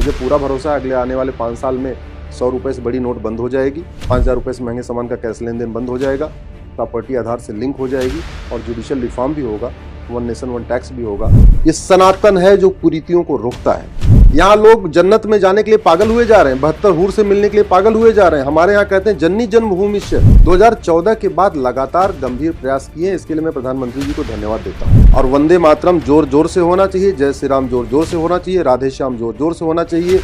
मुझे पूरा भरोसा है अगले आने वाले 5 साल में 100 रुपये से बड़ी नोट बंद हो जाएगी, 5,000 रुपये से महंगे सामान का कैश लेन देन बंद हो जाएगा, प्रॉपर्टी आधार से लिंक हो जाएगी और जुडिशियल रिफॉर्म भी होगा, वन नेशन वन टैक्स भी होगा। ये सनातन है जो कुरीतियों को रोकता है। यहाँ लोग जन्नत में जाने के लिए पागल हुए जा रहे हैं, 72 हूर से मिलने के लिए पागल हुए जा रहे हैं। हमारे यहाँ कहते हैं जननी जन्मभूमि से 2014 के बाद लगातार गंभीर प्रयास किए हैं। इसके लिए मैं प्रधानमंत्री जी को धन्यवाद देता हूँ। और वंदे मातरम जोर जोर से होना चाहिए, जय श्री राम जोर जोर से होना चाहिए, राधे श्याम जोर जोर से होना चाहिए।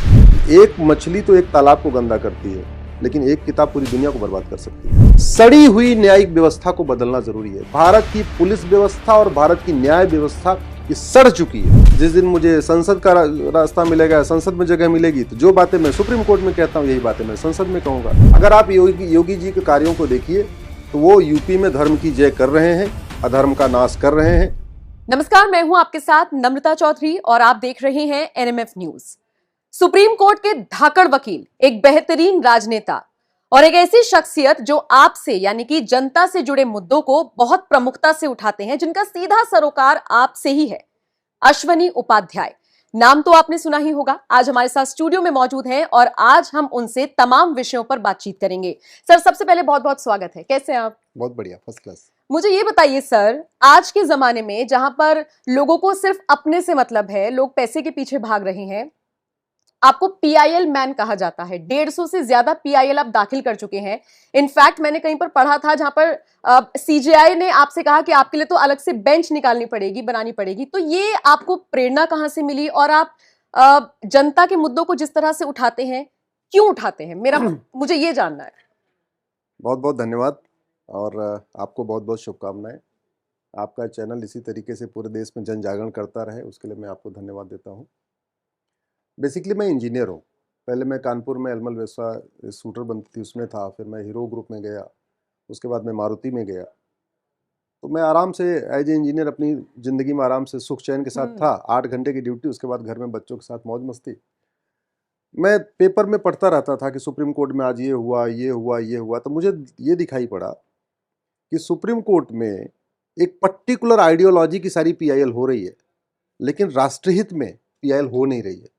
एक मछली तो एक तालाब को गंदा करती है, लेकिन एक किताब पूरी दुनिया को बर्बाद कर सकती है। सड़ी हुई न्यायिक व्यवस्था को बदलना जरूरी है। भारत की पुलिस व्यवस्था और भारत की न्याय व्यवस्था ये सड़ चुकी है। जिस दिन मुझे संसद का रास्ता मिलेगा, संसद में जगह मिलेगी, तो जो बातें मैं सुप्रीम कोर्ट में कहता हूँ यही बातें मैं संसद में कहूंगा। अगर आप योगी जी के कार्यों को देखिए तो वो यूपी में धर्म की जय कर रहे हैं, अधर्म का नाश कर रहे हैं। नमस्कार, मैं हूं आपके साथ नम्रता चौधरी और आप देख रहे हैं एनएमएफ न्यूज। सुप्रीम कोर्ट के धाकड़ वकील, एक बेहतरीन राजनेता और एक ऐसी शख्सियत जो आपसे यानी कि जनता से जुड़े मुद्दों को बहुत प्रमुखता से उठाते हैं, जिनका सीधा सरोकार आपसे ही है, अश्वनी उपाध्याय। नाम तो आपने सुना ही होगा। आज हमारे साथ स्टूडियो में मौजूद हैं और आज हम उनसे तमाम विषयों पर बातचीत करेंगे। सर, सबसे पहले बहुत बहुत स्वागत है। कैसे हैं आप? बहुत बढ़िया, फर्स्ट क्लास। मुझे ये बताइए सर, आज के जमाने में जहां पर लोगों को सिर्फ अपने से मतलब है, लोग पैसे के पीछे भाग रहे हैं, आपको पीआईएल मैन कहा जाता है। 150 से ज्यादा पीआईएल आप दाखिल कर चुके हैं। इनफैक्ट मैंने कहीं पर पढ़ा था जहां पर सीजेआई ने आपसे कहा कि आपके लिए तो अलग से बेंच निकालनी पड़ेगी, बनानी पड़ेगी। तो ये आपको प्रेरणा कहां से मिली और आप जनता के मुद्दों को जिस तरह से उठाते हैं, क्यों उठाते हैं? मुझे ये जानना है। बहुत बहुत धन्यवाद और आपको बहुत बहुत शुभकामनाएं। आपका चैनल इसी तरीके से पूरे देश में जन जागरण करता रहे, उसके लिए मैं आपको धन्यवाद देता हूं। बेसिकली मैं इंजीनियर हूँ। पहले मैं कानपुर में एलमल वेस्वा शूटर बनती थी, उसमें था। फिर मैं हीरो ग्रुप में गया, उसके बाद मैं मारुति में गया। तो मैं आराम से एज ए इंजीनियर अपनी ज़िंदगी में आराम से सुख चैन के साथ था। 8 घंटे की ड्यूटी, उसके बाद घर में बच्चों के साथ मौज मस्ती। मैं पेपर में पढ़ता रहता था कि सुप्रीम कोर्ट में आज ये हुआ, ये हुआ, ये हुआ। तो मुझे ये दिखाई पड़ा कि सुप्रीम कोर्ट में एक पर्टिकुलर आइडियोलॉजी की सारी पीआईएल हो रही है, लेकिन राष्ट्रहित में पीआईएल हो नहीं रही है।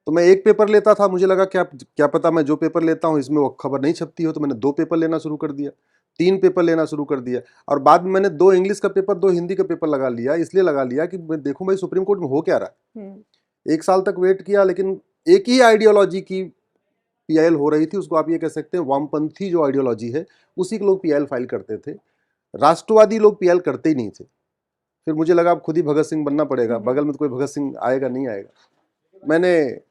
तो मैं एक पेपर लेता था, मुझे लगा क्या पता मैं जो पेपर लेता हूँ इसमें वो खबर नहीं छपती हो। तो मैंने 2 पेपर लेना शुरू कर दिया, 3 पेपर लेना शुरू कर दिया और बाद में मैंने 2 इंग्लिश का पेपर, 2 हिंदी का पेपर लगा लिया। इसलिए लगा लिया कि मैं देखूं भाई सुप्रीम कोर्ट में हो क्या रहा है। 1 साल तक वेट किया, लेकिन एक ही आइडियोलॉजी की पीआईएल हो रही थी। उसको आप ये कह सकते हैं वामपंथी जो आइडियोलॉजी है, उसी के लोग पीआईएल फाइल करते थे। राष्ट्रवादी लोग पीआईएल करते ही नहीं थे। फिर मुझे लगा अब खुद ही भगत सिंह बनना पड़ेगा, बगल में तो कोई भगत सिंह आएगा नहीं आएगा। मैंने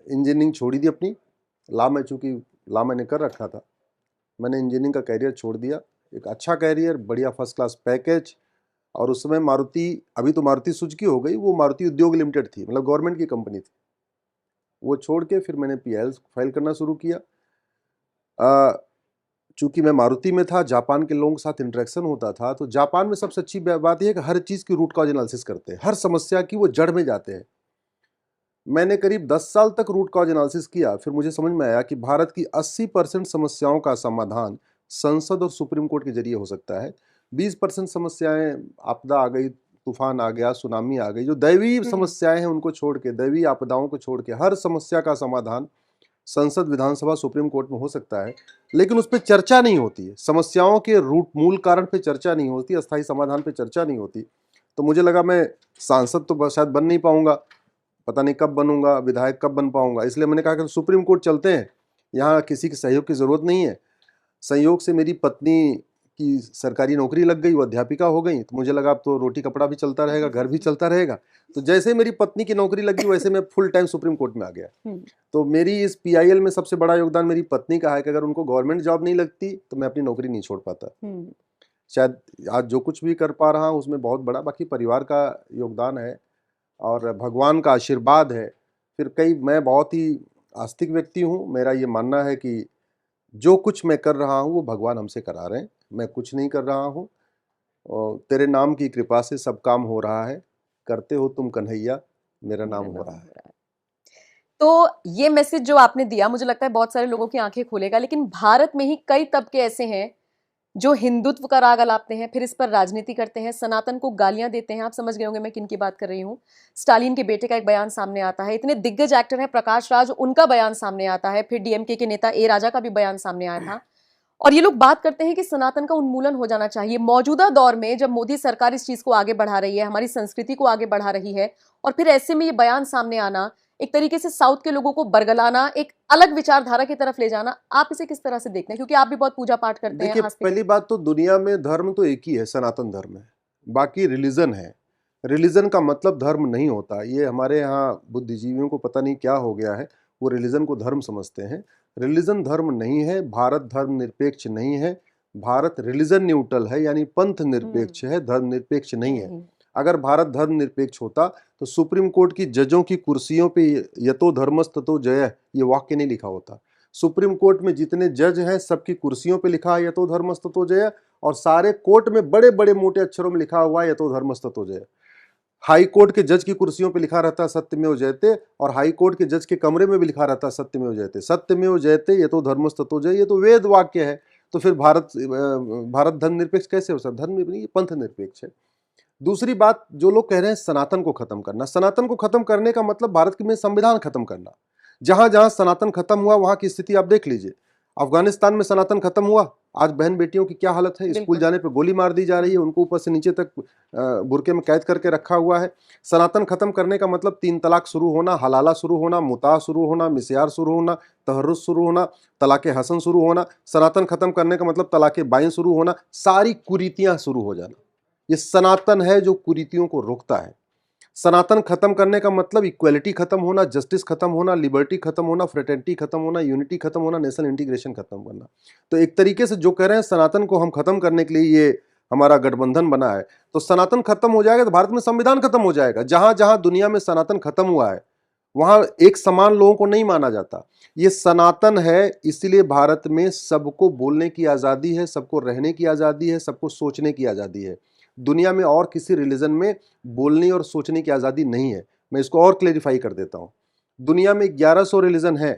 इंजीनियरिंग छोड़ी थी अपनी। चूँकि लॉ मैंने कर रखा था, मैंने इंजीनियरिंग का कैरियर छोड़ दिया। एक अच्छा कैरियर, बढ़िया फर्स्ट क्लास पैकेज। और उस समय मारुति, अभी तो मारुति सुजुकी हो गई, वो मारुति उद्योग लिमिटेड थी, मतलब गवर्नमेंट की कंपनी थी। वो छोड़ के फिर मैंने पीआईएल फाइल करना शुरू किया। चूँकि मैं मारुति में था, जापान के लोगों के साथ इंटरेक्शन होता था। तो जापान में सबसे अच्छी बात यह है कि हर चीज़ की रूट कॉज एनालिसिस करते हैं, हर समस्या की वो जड़ में जाते हैं। मैंने करीब 10 साल तक रूट कॉज एनालिसिस किया। फिर मुझे समझ में आया कि भारत की 80% समस्याओं का समाधान संसद और सुप्रीम कोर्ट के जरिए हो सकता है। 20% समस्याएं, आपदा आ गई, तूफान आ गया, सुनामी आ गई, जो दैवीय समस्याएं हैं उनको छोड़ के, दैवीय आपदाओं को छोड़ के हर समस्या का समाधान संसद, विधानसभा, सुप्रीम कोर्ट में हो सकता है। लेकिन उस पर चर्चा नहीं होती है, समस्याओं के रूट मूल कारण पे चर्चा नहीं होती, अस्थायी समाधान पे चर्चा नहीं होती। तो मुझे लगा मैं सांसद तो शायद बन नहीं पाऊंगा, पता नहीं कब बनूंगा, विधायक कब बन पाऊंगा। इसलिए मैंने कहा कि सुप्रीम कोर्ट चलते हैं, यहाँ किसी के सहयोग की ज़रूरत नहीं है। संयोग से मेरी पत्नी की सरकारी नौकरी लग गई, वो अध्यापिका हो गई। तो मुझे लगा अब तो रोटी कपड़ा भी चलता रहेगा, घर भी चलता रहेगा। तो जैसे मेरी पत्नी की नौकरी लगी, वैसे मैं फुल टाइम सुप्रीम कोर्ट में आ गया। तो मेरी इस पीआईएल में सबसे बड़ा योगदान मेरी पत्नी का है कि अगर उनको गवर्नमेंट जॉब नहीं लगती तो मैं अपनी नौकरी नहीं छोड़ पाता। शायद आज जो कुछ भी कर पा रहा हूँ उसमें बहुत बड़ा बाकी परिवार का योगदान है और भगवान का आशीर्वाद है। फिर मैं बहुत ही आस्तिक व्यक्ति हूँ। मेरा ये मानना है कि जो कुछ मैं कर रहा हूँ वो भगवान हमसे करा रहे हैं, मैं कुछ नहीं कर रहा हूँ। और तेरे नाम की कृपा से सब काम हो रहा है, करते हो तुम कन्हैया, मेरा नाम हो रहा है। तो ये मैसेज जो आपने दिया, मुझे लगता है बहुत सारे लोगों की आंखें खोलेगा। लेकिन भारत में ही कई तबके ऐसे हैं जो हिंदुत्व का राग अलापते हैं, फिर इस पर राजनीति करते हैं, सनातन को गालियां देते हैं। आप समझ गए होंगे मैं किन की बात कर रही हूं। स्टालिन के बेटे का एक बयान सामने आता है, इतने दिग्गज एक्टर हैं प्रकाश राज, उनका बयान सामने आता है, फिर डीएमके के नेता ए राजा का भी बयान सामने आया था। और ये लोग बात करते हैं कि सनातन का उन्मूलन हो जाना चाहिए। मौजूदा दौर में जब मोदी सरकार इस चीज को आगे बढ़ा रही है, हमारी संस्कृति को आगे बढ़ा रही है, और फिर ऐसे में ये बयान सामने आना, एक तरीके से साउथ के लोगों को बरगलाना, एक अलग विचारधारा की तरफ ले जाना, आप इसे किस तरह से देखते हैं? क्योंकि आप भी बहुत पूजा पाठ करते हैं। देखिए, पहली बात तो दुनिया में धर्म तो एक ही है, सनातन धर्म है, बाकी रिलीजन है। रिलीजन का मतलब धर्म नहीं होता। ये हमारे यहाँ बुद्धिजीवियों को पता नहीं क्या हो गया है, वो रिलीजन को धर्म समझते हैं। रिलीजन धर्म नहीं है, भारत धर्म निरपेक्ष नहीं है, भारत रिलीजन न्यूट्रल है, यानी पंथ निरपेक्ष है, धर्म निरपेक्ष नहीं है। अगर भारत धर्म निरपेक्ष होता तो सुप्रीम कोर्ट की जजों की कुर्सियों पे यतो धर्मस् ततो जय ये वाक्य नहीं लिखा होता। सुप्रीम कोर्ट में जितने जज हैं सबकी कुर्सियों पे लिखा है यतो धर्मस् ततो जय, और सारे कोर्ट में बड़े बड़े मोटे अक्षरों में लिखा हुआ है यतो धर्मस् ततो जय। हाई कोर्ट के जज की कुर्सियों पे लिखा रहता है सत्यमेव जयते, और हाई कोर्ट के जज के कमरे में भी लिखा रहता है सत्यमेव जयते। सत्यमेव जयते ये तो धर्मस् ततो जय, ये तो वेद वाक्य है। तो फिर भारत धर्म निरपेक्ष कैसे हो सकता? धर्म नहीं, पंथ निरपेक्ष है। दूसरी बात, जो लोग कह रहे हैं सनातन को खत्म करना, सनातन को खत्म करने का मतलब भारत में संविधान खत्म करना। जहां जहां सनातन खत्म हुआ वहां की स्थिति आप देख लीजिए। अफगानिस्तान में सनातन खत्म हुआ, आज बहन बेटियों की क्या हालत है, स्कूल जाने पे गोली मार दी जा रही है, उनको ऊपर से नीचे तक बुरके में कैद करके रखा हुआ है। सनातन खत्म करने का मतलब 3 तलाक शुरू होना, हलाला शुरू होना, मुता शुरू होना, मिस्यार शुरू होना, तहर्रुस शुरू होना, तलाके हसन शुरू होना। सनातन खत्म करने का मतलब तलाके बाइन शुरू होना, सारी कुरीतियां शुरू हो जाना। ये सनातन है जो कुरीतियों को रोकता है। सनातन खत्म करने का मतलब इक्वलिटी खत्म होना, जस्टिस खत्म होना, लिबर्टी खत्म होना, फ्रेटर्निटी खत्म होना, यूनिटी खत्म होना, नेशनल इंटीग्रेशन खत्म करना। तो एक तरीके से जो कह रहे हैं सनातन को हम खत्म करने के लिए ये हमारा गठबंधन बना है, तो सनातन खत्म हो जाएगा तो भारत में संविधान खत्म हो जाएगा। जहां जहां दुनिया में सनातन खत्म हुआ है वहां एक समान लोगों को नहीं माना जाता। ये सनातन है, इसलिए भारत में सबको बोलने की आजादी है, सबको रहने की आजादी है, सबको सोचने की आजादी है। दुनिया में और किसी रिलीजन में बोलने और सोचने की आज़ादी नहीं है। मैं इसको और क्लेरिफाई कर देता हूँ। दुनिया में 1100 रिलीजन है,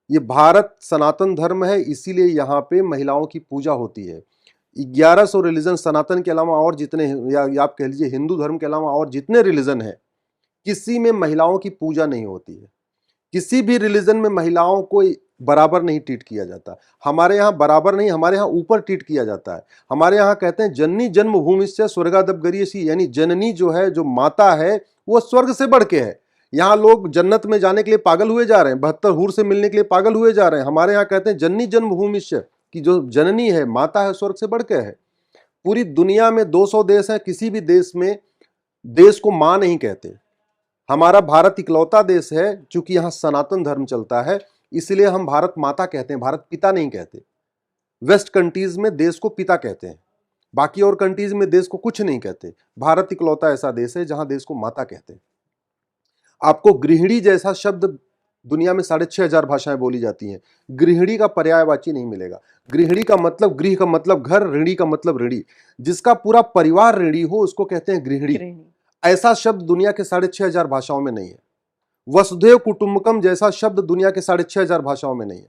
ये भारत सनातन धर्म है, इसीलिए यहाँ पे महिलाओं की पूजा होती है। 1100 रिलीजन सनातन के अलावा और जितने, या आप कह लीजिए हिंदू धर्म के अलावा और जितने रिलीजन है, किसी में महिलाओं की पूजा नहीं होती है। किसी भी रिलीजन में महिलाओं को बराबर नहीं ट्रीट किया जाता। हमारे यहाँ बराबर नहीं, हमारे यहाँ ऊपर ट्रीट किया जाता है। हमारे यहाँ कहते हैं जननी जन्मभूमिश्च स्वर्गादप गरीयसी, यानी जननी जो है, जो माता है, वो स्वर्ग से बढ़ के है। यहाँ लोग जन्नत में जाने के लिए पागल हुए जा रहे हैं, 72 हूर से मिलने के लिए पागल हुए जा रहे हैं। हमारे यहाँ कहते हैं जननी जन्मभूमिश्च, की जो जननी है, माता है, स्वर्ग से बढ़ के है। पूरी दुनिया में 200 देश हैं, किसी भी देश में देश को मां नहीं कहते। हमारा भारत इकलौता देश है, चूंकि यहाँ सनातन धर्म चलता है, इसलिए हम भारत माता कहते हैं, भारत पिता नहीं कहते। वेस्ट कंट्रीज में देश को पिता कहते हैं, बाकी और कंट्रीज में देश को कुछ नहीं कहते। भारत इकलौता ऐसा देश है जहां देश को माता कहते हैं। आपको गृहिणी जैसा शब्द दुनिया में 6500 भाषाएं बोली जाती हैं, गृहिणी का पर्यायवाची नहीं मिलेगा। गृहिणी का मतलब, गृह का मतलब घर, ऋणी का मतलब ऋणी। जिसका पूरा परिवार ऋणी हो उसको कहते हैं गृहिणी। ऐसा शब्द दुनिया के 6500 भाषाओं में नहीं है। वसुधैव कुटुंबकम जैसा शब्द दुनिया के 6500 भाषाओं में नहीं है।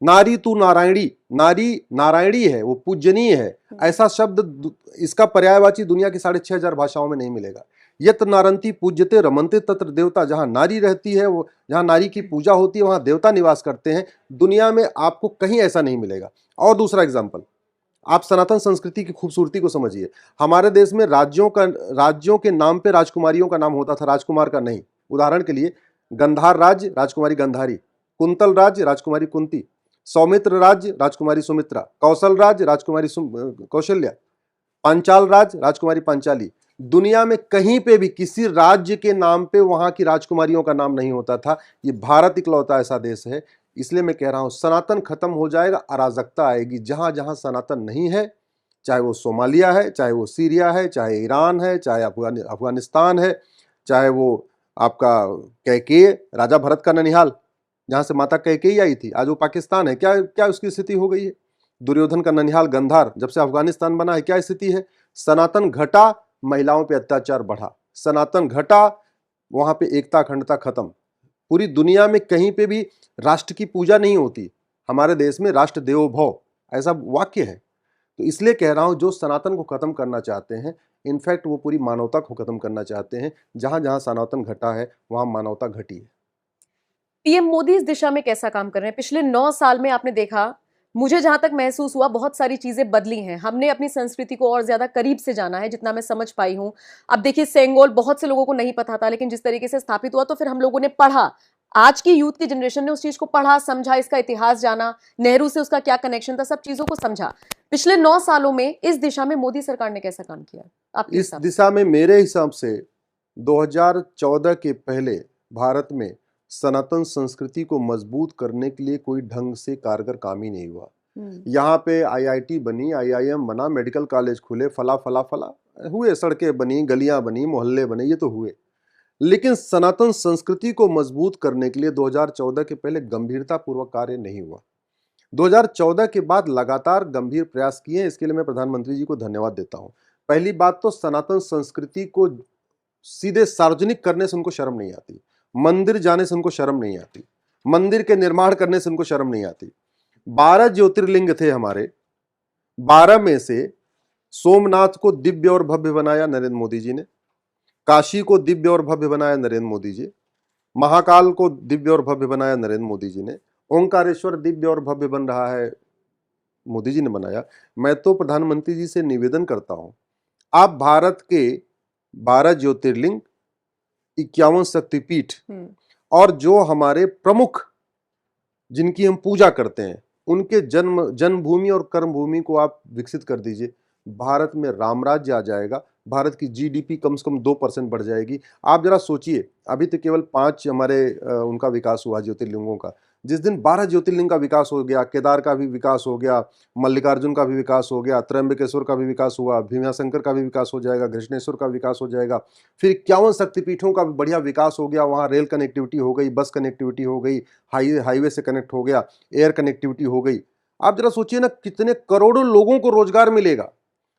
नारी तू नारायणी, नारी नारायणी है, वो पूजनीय है, ऐसा शब्द, इसका पर्यायवाची दुनिया के 6500 भाषाओं में नहीं मिलेगा। यत नारंती पूज्यते रमनते तत्र देवता, जहां नारी रहती है, वो जहां नारी की पूजा होती है वहां देवता निवास करते हैं। दुनिया में आपको कहीं ऐसा नहीं मिलेगा। और दूसरा एग्जाम्पल, आप सनातन संस्कृति की खूबसूरती को समझिए। हमारे देश में राज्यों के नाम पे राजकुमारियों का नाम होता था, राजकुमार का नहीं। उदाहरण के लिए गंधार राज्य, राजकुमारी गंधारी; कुंतल राज्य, राजकुमारी कुंती; सौमित्र राज्य, राजकुमारी सुमित्रा; कौशल राज्य, राजकुमारी कौशल्या; पांचाल राज्य, राजकुमारी पांचाली। दुनिया में कहीं पे भी किसी राज्य के नाम पे वहां की राजकुमारियों का नाम नहीं होता था। ये भारत इकलौता ऐसा देश है। इसलिए मैं कह रहा हूं सनातन खत्म हो जाएगा, अराजकता आएगी। जहां जहां सनातन नहीं है, चाहे वो सोमालिया है, चाहे वो सीरिया है, चाहे ईरान है, चाहे अफगानिस्तान है, चाहे वो आपका कैकेय, राजा भरत का ननिहाल जहां से माता कैकेयी आई थी, आज वो पाकिस्तान है। क्या क्या उसकी स्थिति हो गई है? दुर्योधन का ननिहाल गंधार जब से अफगानिस्तान बना है, क्या स्थिति है? सनातन घटा, महिलाओं पे अत्याचार बढ़ा। सनातन घटा, वहां पे एकता अखंडता खत्म। पूरी दुनिया में कहीं पे भी राष्ट्र की पूजा नहीं होती। हमारे देश में राष्ट्र देवो भव ऐसा वाक्य है। तो इसलिए कह रहा हूं, जो सनातन को खत्म करना चाहते हैं, इनफैक्ट वो पूरी मानवता को खत्म करना चाहते हैं। जहां जहां सनातन घटा है वहां मानवता घटी है। पीएम मोदी इस दिशा में कैसा काम कर रहे हैं? पिछले 9 साल में आपने देखा, मुझे जहां तक महसूस हुआ, बहुत सारी चीजें बदली हैं। हमने अपनी संस्कृति को और ज्यादा करीब से जाना है, जितना मैं समझ पाई हूं। अब देखिए, सेंगोल बहुत से लोगों को नहीं पता था, लेकिन जिस तरीके से स्थापित हुआ, तो फिर हम लोगों ने पढ़ा। आज की यूथ की जनरेशन ने उस चीज को पढ़ा, समझा, इसका इतिहास जाना, नेहरू से उसका क्या कनेक्शन था, सब चीजों को समझा। पिछले 9 सालों में इस दिशा में मोदी सरकार ने कैसा काम किया आपके इस हिसाब से? दिशा में मेरे हिसाब से 2014 के पहले भारत में सनातन संस्कृति को मजबूत करने के लिए कोई ढंग से कारगर काम ही नहीं हुआ। यहाँ पे आईआईटी बनी, आईआईएम बना, मेडिकल कॉलेज खुले, फला फला फला हुए, सड़कें बनी, गलियां बनी, मोहल्ले बने, ये तो हुए। लेकिन सनातन संस्कृति को मजबूत करने के लिए 2014 के पहले गंभीरतापूर्वक कार्य नहीं हुआ। 2014 के बाद लगातार गंभीर प्रयास किए, इसके लिए मैं प्रधानमंत्री जी को धन्यवाद देता हूं। पहली बात तो सनातन संस्कृति को सीधे सार्वजनिक करने से उनको शर्म नहीं आती, मंदिर जाने से उनको शर्म नहीं आती, मंदिर के निर्माण करने से उनको शर्म नहीं आती। 12 ज्योतिर्लिंग थे हमारे, 12 में से सोमनाथ को दिव्य और भव्य बनाया नरेंद्र मोदी जी ने, काशी को दिव्य और भव्य बनाया नरेंद्र मोदी जी, महाकाल को दिव्य और भव्य बनाया नरेंद्र मोदी जी ने, ओंकारेश्वर दिव्य और भव्य बन रहा है, मोदी जी ने बनाया। मैं तो प्रधानमंत्री जी से निवेदन करता हूं, आप भारत के 12 ज्योतिर्लिंग, 51 शक्तिपीठ और जो हमारे प्रमुख जिनकी हम पूजा करते हैं, उनके जन्मभूमि और कर्मभूमि को आप विकसित कर दीजिए। भारत में राम राज्य आ जाएगा, भारत की जीडीपी कम से कम 2% बढ़ जाएगी। आप जरा सोचिए, अभी तो केवल 5 हमारे उनका विकास हुआ ज्योतिर्लिंगों का। जिस दिन 12 ज्योतिर्लिंग का विकास हो गया, केदार का भी विकास हो गया, मल्लिकार्जुन का भी विकास हो गया, त्र्यंबकेश्वर का भी विकास हुआ, भीमाशंकर का भी विकास हो जाएगा, घृष्णेश्वर का विकास हो जाएगा, फिर 51 शक्तिपीठों का भी बढ़िया विकास हो गया। वहाँ रेल कनेक्टिविटी हो गई, बस कनेक्टिविटी हो गई, हाईवे से कनेक्ट हो गया, एयर कनेक्टिविटी हो गई। आप जरा सोचिए ना, कितने करोड़ों लोगों को रोजगार मिलेगा।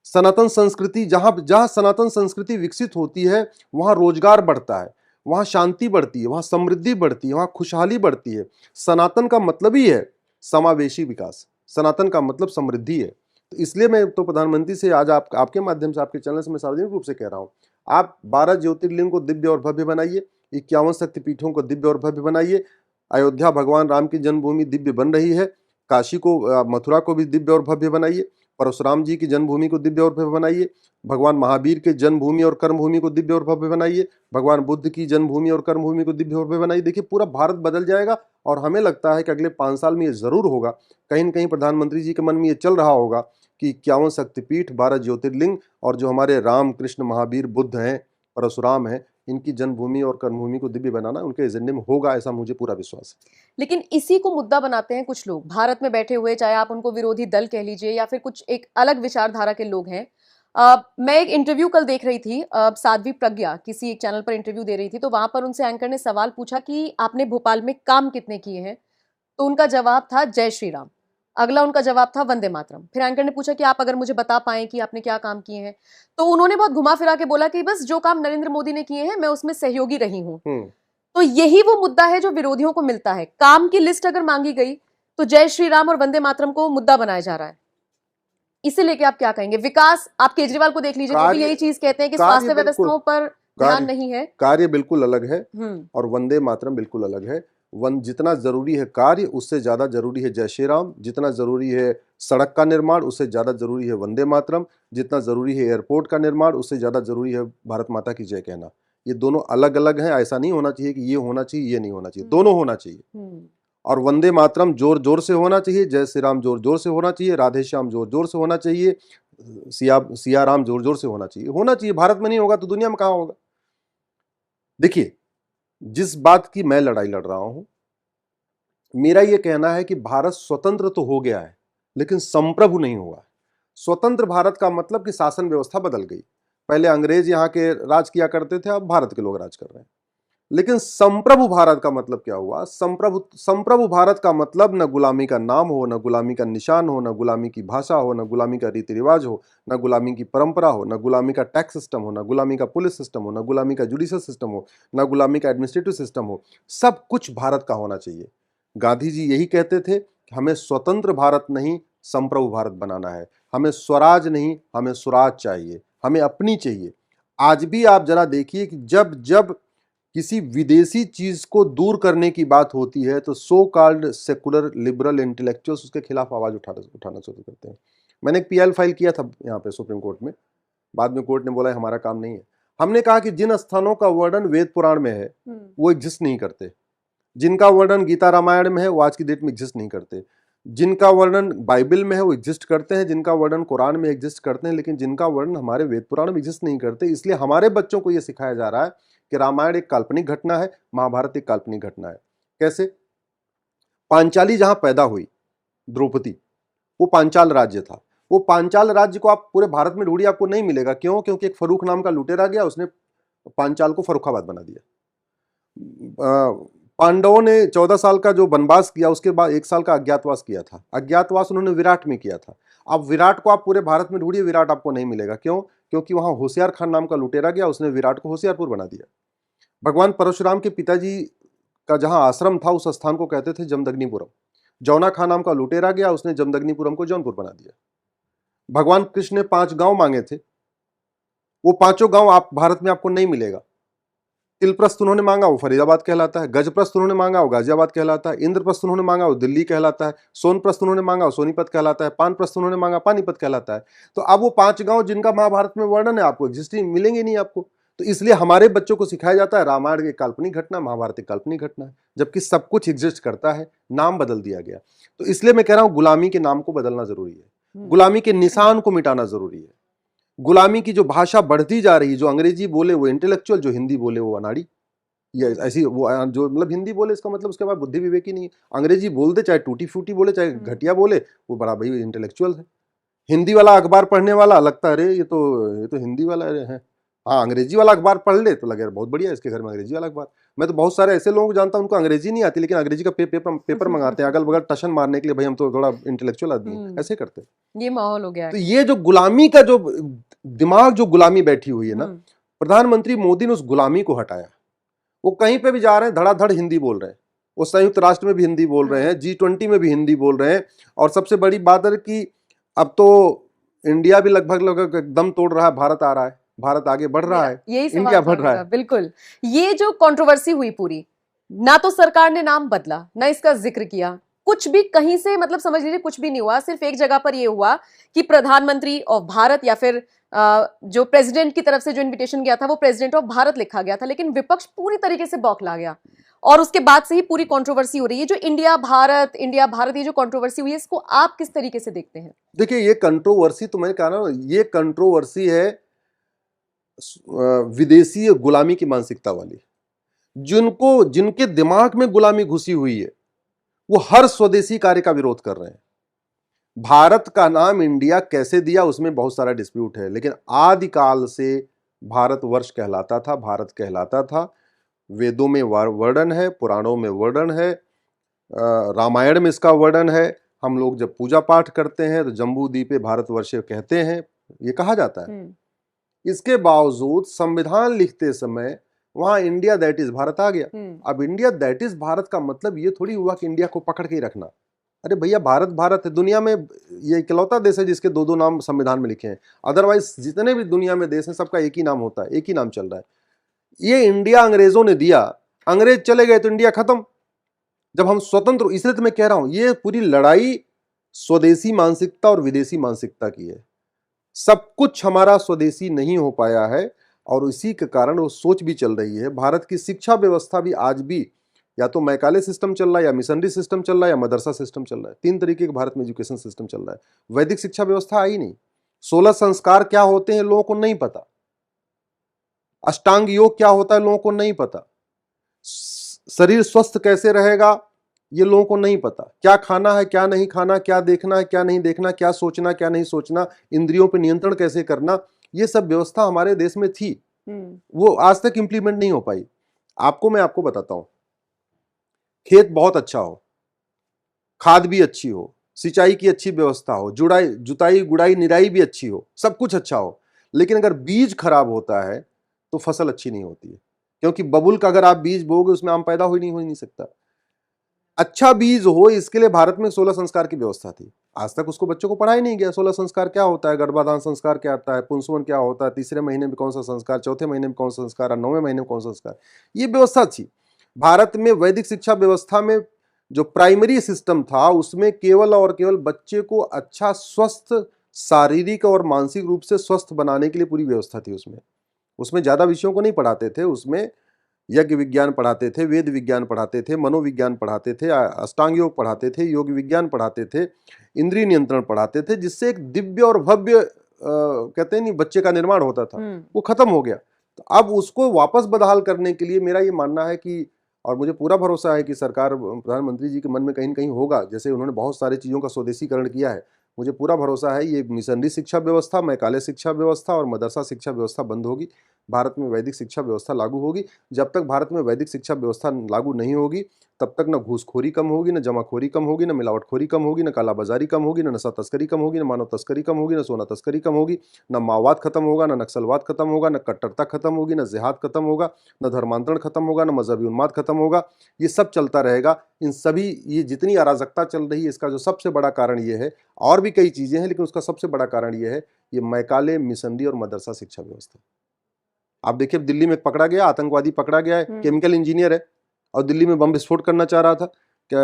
सनातन संस्कृति, जहां जहां सनातन संस्कृति विकसित होती है वहां रोजगार बढ़ता है, वहां शांति बढ़ती है, वहां समृद्धि बढ़ती है, वहां खुशहाली बढ़ती है। सनातन का मतलब ही है समावेशी विकास, सनातन का मतलब समृद्धि है। तो इसलिए मैं तो प्रधानमंत्री से आज आपके माध्यम से, आपके चैनल से मैं सार्वजनिक रूप से कह रहा हूं, आप 12 ज्योतिर्लिंग को दिव्य और भव्य बनाइए, 51 शक्तिपीठों को दिव्य और भव्य बनाइए। अयोध्या भगवान राम की जन्मभूमि दिव्य बन रही है, काशी को, मथुरा को भी दिव्य और भव्य बनाइए, परशुराम जी की जन्मभूमि को दिव्य और भव्य बनाइए, भगवान महावीर के जन्मभूमि और कर्मभूमि को दिव्य और भव्य बनाइए, भगवान बुद्ध की जन्मभूमि और कर्मभूमि को दिव्य और भव्य बनाइए। देखिए, पूरा भारत बदल जाएगा। और हमें लगता है कि अगले 5 साल में ये जरूर होगा। कहीं न कहीं प्रधानमंत्री जी के मन में ये चल रहा होगा कि 51 शक्तिपीठ, 12 ज्योतिर्लिंग और जो हमारे राम, कृष्ण, महावीर, बुद्ध हैं, परशुराम हैं, इनकी जन्मभूमि और कर्मभूमि को दिव्य बनाना उनके एजेंडे में होगा, ऐसा मुझे पूरा विश्वास है। लेकिन इसी को मुद्दा बनाते हैं कुछ लोग भारत में बैठे हुए, चाहे आप उनको विरोधी दल कह लीजिए या फिर कुछ एक अलग विचारधारा के लोग हैं। मैं एक इंटरव्यू कल देख रही थी, साध्वी प्रज्ञा किसी एक चैनल पर इंटरव्यू दे रही थी, तो वहां पर उनसे एंकर ने सवाल पूछा कि आपने भोपाल में काम कितने किए हैं, तो उनका जवाब था जय श्री राम। अगला उनका जवाब था वंदे मातरम। फिर एंकर ने पूछा कि आप अगर मुझे बता पाए कि आपने क्या काम किए हैं, तो उन्होंने बहुत घुमा फिरा के बोला कि बस जो काम नरेंद्र मोदी ने किए हैं मैं उसमें सहयोगी रही हूं। तो यही वो मुद्दा है जो विरोधियों को मिलता है। काम की लिस्ट अगर मांगी गई तो जय श्री राम और वंदे मातरम को मुद्दा बनाया जा रहा है। इसे लेके आप क्या कहेंगे? विकास, आप केजरीवाल को देख लीजिए, वो भी यही चीज कहते हैं कि स्वास्थ्य व्यवस्थाओं पर ध्यान नहीं है। कार्य बिल्कुल अलग है और वंदे मातरम बिल्कुल अलग है। जितना जरूरी है कार्य, उससे ज्यादा जरूरी है जय श्री राम। जितना जरूरी है सड़क का निर्माण, उससे ज्यादा जरूरी है वंदे मातरम। जितना जरूरी है एयरपोर्ट का निर्माण, उससे ज्यादा जरूरी है भारत माता की जय कहना। ये दोनों अलग अलग हैं। ऐसा नहीं होना चाहिए कि ये होना चाहिए, ये नहीं होना चाहिए, दोनों होना चाहिए। और वंदे मातरम जोर जोर से होना चाहिए, जय श्री राम जोर जोर से होना चाहिए, राधे श्याम जोर जोर से होना चाहिए, सिया राम जोर जोर से होना चाहिए। भारत में नहीं होगा तो दुनिया में कहां होगा? देखिए, जिस बात की मैं लड़ाई लड़ रहा हूं, मेरा यह कहना है कि भारत स्वतंत्र तो हो गया है लेकिन संप्रभु नहीं हुआ। स्वतंत्र भारत का मतलब कि शासन व्यवस्था बदल गई। पहले अंग्रेज यहां के राज किया करते थे, अब भारत के लोग राज कर रहे हैं। लेकिन संप्रभु भारत का मतलब क्या हुआ? संप्रभु भारत का मतलब न गुलामी का नाम हो, न गुलामी का निशान हो, न गुलामी की भाषा हो, न गुलामी का रीति रिवाज हो, न गुलामी की परंपरा हो, न गुलामी का टैक्स सिस्टम हो, न गुलामी का पुलिस सिस्टम हो, न गुलामी का जुडिशियल सिस्टम हो, न गुलामी का एडमिनिस्ट्रेटिव सिस्टम हो। सब कुछ भारत का होना चाहिए। गांधी जी यही कहते थे कि हमें स्वतंत्र भारत नहीं, संप्रभु भारत बनाना है। हमें स्वराज नहीं, हमें स्वराज चाहिए, हमें अपनी चाहिए। आज भी आप जरा देखिए कि जब जब किसी विदेशी चीज को दूर करने की बात होती है तो so called secular liberal intellectuals उसके खिलाफ आवाज उठाना शुरू करते हैं। मैंने एक पीएल फाइल किया था यहाँ पे सुप्रीम कोर्ट में, बाद में कोर्ट ने बोला हमारा काम नहीं है। हमने कहा कि जिन स्थानों का वर्णन वेद पुराण में है वो एग्जिस्ट नहीं करते, जिनका वर्णन गीता रामायण में है वो आज की डेट में एग्जिस्ट नहीं करते, जिनका वर्णन बाइबल में है वो एग्जिस्ट करते हैं, जिनका वर्णन कुरान में एग्जिस्ट करते हैं, लेकिन जिनका वर्णन हमारे वेद पुराण में एग्जिस्ट नहीं करते। इसलिए हमारे बच्चों को यह सिखाया जा रहा है कि रामायण एक काल्पनिक घटना है, महाभारत एक काल्पनिक घटना है। कैसे? पांचाली जहां पैदा हुई द्रौपदी, वो पांचाल राज्य था। वो पांचाल राज्य को आप पूरे भारत में ढूंढिए आपको नहीं मिलेगा। क्यों? क्योंकि एक फरूख नाम का लुटेरा गया, उसने पांचाल को फरुखाबाद बना दिया। पांडवों ने 14 साल का जो वनवास किया, उसके बाद 1 साल का अज्ञातवास किया था। अज्ञातवास उन्होंने विराट में किया था। अब विराट को आप पूरे भारत में ढूंढिए, विराट आपको नहीं मिलेगा। क्यों? क्योंकि वहां होशियार खान नाम का लुटेरा गया, उसने विराट को होशियारपुर बना दिया। भगवान परशुराम के पिताजी का जहां आश्रम था उस स्थान को कहते थे जमदग्निपुरम। जौना खान नाम का लुटेरा गया, उसने जमदग्निपुरम को जौनपुर बना दिया। भगवान कृष्ण ने 5 गांव मांगे थे, वो 5 गांव आप भारत में आपको नहीं मिलेगा। तिलप्रस्थ उन्होंने मांगा, वो फरीदाबाद कहलाता है। गजप्रस्थ उन्होंने मांगा, वो गाजियाबाद कहलाता है। इंद्रप्रस्थ उन्होंने मांगा, वो दिल्ली कहलाता है। सोनप्रस्थ उन्होंने मांगा, वो सोनीपत कहलाता है। पानप्रस्थ उन्होंने मांगा, पानीपत कहलाता है। तो अब वो 5 गांव जिनका महाभारत में वर्णन है आपको एग्जिस्टिंग मिलेंगे नहीं आपको। तो इसलिए हमारे बच्चों को सिखाया जाता है रामायण एक काल्पनिक घटना, महाभारत एक काल्पनिक घटना है, जबकि सब कुछ एग्जिस्ट करता है, नाम बदल दिया गया। तो इसलिए मैं कह रहा हूं गुलामी के नाम को बदलना जरूरी है, गुलामी के निशान को मिटाना जरूरी है। गुलामी की जो भाषा बढ़ती जा रही है, जो अंग्रेजी बोले वो इंटेलेक्चुअल, जो हिंदी बोले वो अनाड़ी, या ऐसी वो जो मतलब हिंदी बोले इसका मतलब उसके बाद बुद्धि विवेक ही नहीं है। अंग्रेजी बोल दे, चाहे टूटी फूटी बोले, चाहे घटिया बोले, वो बड़ा भाई इंटेलेक्चुअल है। हिंदी वाला अखबार पढ़ने वाला लगता है अरे ये तो हिंदी वाला है। हाँ, अंग्रेजी वाला अखबार पढ़ ले तो लगे बहुत बढ़िया, इसके घर में अंग्रेजी वाला अखबार। मैं तो बहुत सारे ऐसे लोगों को जानता हूं उनको अंग्रेजी नहीं आती, लेकिन अंग्रेजी का पेपर मंगाते हैं अगल बगल टशन मारने के लिए, भाई हम तो थोड़ा इंटेलेक्चुअल आदमी है, ऐसे करते हैं। ये माहौल हो गया। तो ये जो गुलामी का जो दिमाग, जो गुलामी बैठी हुई है ना, प्रधानमंत्री मोदी ने उस गुलामी को हटाया। वो कहीं पे भी जा रहे हैं धड़ाधड़ हिंदी बोल रहे हैं। वो संयुक्त राष्ट्र में भी हिंदी बोल रहे हैं, G20 में भी हिंदी बोल रहे हैं। और सबसे बड़ी बात है कि अब तो इंडिया भी लगभग एकदम तोड़ रहा है, भारत आ रहा है, भारत आगे बढ़ रहा है, इंडिया बढ़ रहा है। बिल्कुल। ये जो कंट्रोवर्सी हुई पूरी, ना तो सरकार ने नाम बदला, ना इसका जिक्र किया, कुछ भी कहीं से मतलब समझ लीजिए कुछ भी नहीं हुआ। सिर्फ एक जगह पर ये हुआ कि प्रधानमंत्री ऑफ भारत या फिर जो प्रेसिडेंट की तरफ से जो इनविटेशन गया था वो प्रेसिडेंट ऑफ भारत लिखा गया था, लेकिन विपक्ष पूरी तरीके से बौखला गया और उसके बाद से ही पूरी कंट्रोवर्सी हो रही है। जो इंडिया भारत ये जो कंट्रोवर्सी हुई है, इसको आप किस तरीके से देखते हैं? देखिए, ये कंट्रोवर्सी तो मैंने कहा ना, ये कंट्रोवर्सी है विदेशी गुलामी की मानसिकता वाली। जिनके दिमाग में गुलामी घुसी हुई है वो हर स्वदेशी कार्य का विरोध कर रहे हैं। भारत का नाम इंडिया कैसे दिया उसमें बहुत सारा डिस्प्यूट है, लेकिन आदिकाल से भारतवर्ष कहलाता था, भारत कहलाता था। वेदों में वर्णन है, पुराणों में वर्णन है, रामायण में इसका वर्णन है। हम लोग जब पूजा पाठ करते हैं तो जम्बू द्वीपे भारतवर्ष कहते हैं, ये कहा जाता है। इसके बावजूद संविधान लिखते समय वहां इंडिया दैट इज भारत आ गया। अब इंडिया दैट इज भारत का मतलब ये थोड़ी हुआ कि इंडिया को पकड़ के ही रखना। अरे भैया, भारत भारत है। दुनिया में ये इकलौता देश है जिसके 2-2 नाम संविधान में लिखे हैं। अदरवाइज जितने भी दुनिया में देश हैं सबका एक ही नाम होता है, एक ही नाम चल रहा है। ये इंडिया अंग्रेजों ने दिया, अंग्रेज चले गए तो इंडिया खत्म। जब हम स्वतंत्र, इसलिए तो मैं कह रहा हूं ये पूरी लड़ाई स्वदेशी मानसिकता और विदेशी मानसिकता की है। सब कुछ हमारा स्वदेशी नहीं हो पाया है और इसी के कारण वो सोच भी चल रही है। भारत की शिक्षा व्यवस्था भी आज भी या तो मैकाले सिस्टम चल रहा है, या मिशनरी सिस्टम चल रहा है, या मदरसा सिस्टम चल रहा है। 3 तरीके के भारत में एजुकेशन सिस्टम चल रहा है। वैदिक शिक्षा व्यवस्था आई नहीं। 16 संस्कार क्या होते हैं लोगों को नहीं पता। अष्टांग योग क्या होता है लोगों को नहीं पता। शरीर स्वस्थ कैसे रहेगा ये लोगों को नहीं पता। क्या खाना है, क्या नहीं खाना, क्या देखना है, क्या नहीं देखना, क्या सोचना, क्या नहीं सोचना, इंद्रियों पर नियंत्रण कैसे करना, ये सब व्यवस्था हमारे देश में थी। वो आज तक इंप्लीमेंट नहीं हो पाई। मैं आपको बताता हूं, खेत बहुत अच्छा हो, खाद भी अच्छी हो, सिंचाई की अच्छी व्यवस्था हो, जुताई गुड़ाई निराई भी अच्छी हो, सब कुछ अच्छा हो, लेकिन अगर बीज खराब होता है तो फसल अच्छी नहीं होती है। क्योंकि बबुल का अगर आप बीज बोगे उसमें आम पैदा हो ही नहीं सकता। अच्छा बीज हो, इसके लिए भारत में 16 संस्कार की व्यवस्था थी। आज तक उसको बच्चों को पढ़ाया नहीं गया। 16 संस्कार क्या होता है, गर्भाधान संस्कार क्या आता है, पुंसवन क्या होता है, तीसरे महीने में कौन सा संस्कार, चौथे महीने में कौन सा संस्कार, 9वें महीने में कौन सा संस्कार, ये व्यवस्था थी। भारत में वैदिक शिक्षा व्यवस्था में जो प्राइमरी सिस्टम था उसमें केवल और केवल बच्चे को अच्छा स्वस्थ, शारीरिक और मानसिक रूप से स्वस्थ बनाने के लिए पूरी व्यवस्था थी। उसमें ज्यादा विषयों को नहीं पढ़ाते थे। उसमें यज्ञ विज्ञान पढ़ाते थे, वेद विज्ञान पढ़ाते थे, मनोविज्ञान पढ़ाते थे, अष्टांग योग पढ़ाते थे, योग विज्ञान पढ़ाते थे, इंद्रिय नियंत्रण पढ़ाते थे, जिससे एक दिव्य और भव्य कहते हैं नहीं बच्चे का निर्माण होता था। वो खत्म हो गया। तो अब उसको वापस बदहाल करने के लिए मेरा ये मानना है कि, और मुझे पूरा भरोसा है कि सरकार, प्रधानमंत्री जी के मन में कहीं न कहीं होगा, जैसे उन्होंने बहुत सारी चीज़ों का स्वदेशीकरण किया है, मुझे पूरा भरोसा है ये मिशनरी शिक्षा व्यवस्था, मैकाले शिक्षा व्यवस्था और मदरसा शिक्षा व्यवस्था बंद होगी। भारत में वैदिक शिक्षा व्यवस्था लागू होगी। जब तक भारत में वैदिक शिक्षा व्यवस्था लागू नहीं होगी तब तक न घूसखोरी कम होगी, न जमाखोरी कम होगी, न मिलावटखोरी कम होगी, न कालाबाजारी कम होगी, न नशा तस्करी कम होगी, न मानव तस्करी कम होगी, न सोना तस्करी कम होगी, न माओवाद खत्म होगा, न नक्सलवाद खत्म होगा, न कट्टरता खत्म होगी, न जिहाद खत्म होगा, न धर्मांतरण खत्म होगा, न मजहबी उन्माद खत्म होगा। ये सब चलता रहेगा। इन सभी, ये जितनी अराजकता चल रही है, इसका जो सबसे बड़ा कारण ये है, और भी कई चीजें हैं लेकिन उसका सबसे बड़ा कारण ये है, ये मैकाले, मिशनरी और मदरसा शिक्षा व्यवस्था। आप देखिए दिल्ली में पकड़ा गया आतंकवादी, पकड़ा गया है, केमिकल इंजीनियर है और दिल्ली में बम विस्फोट करना चाह रहा था, क्या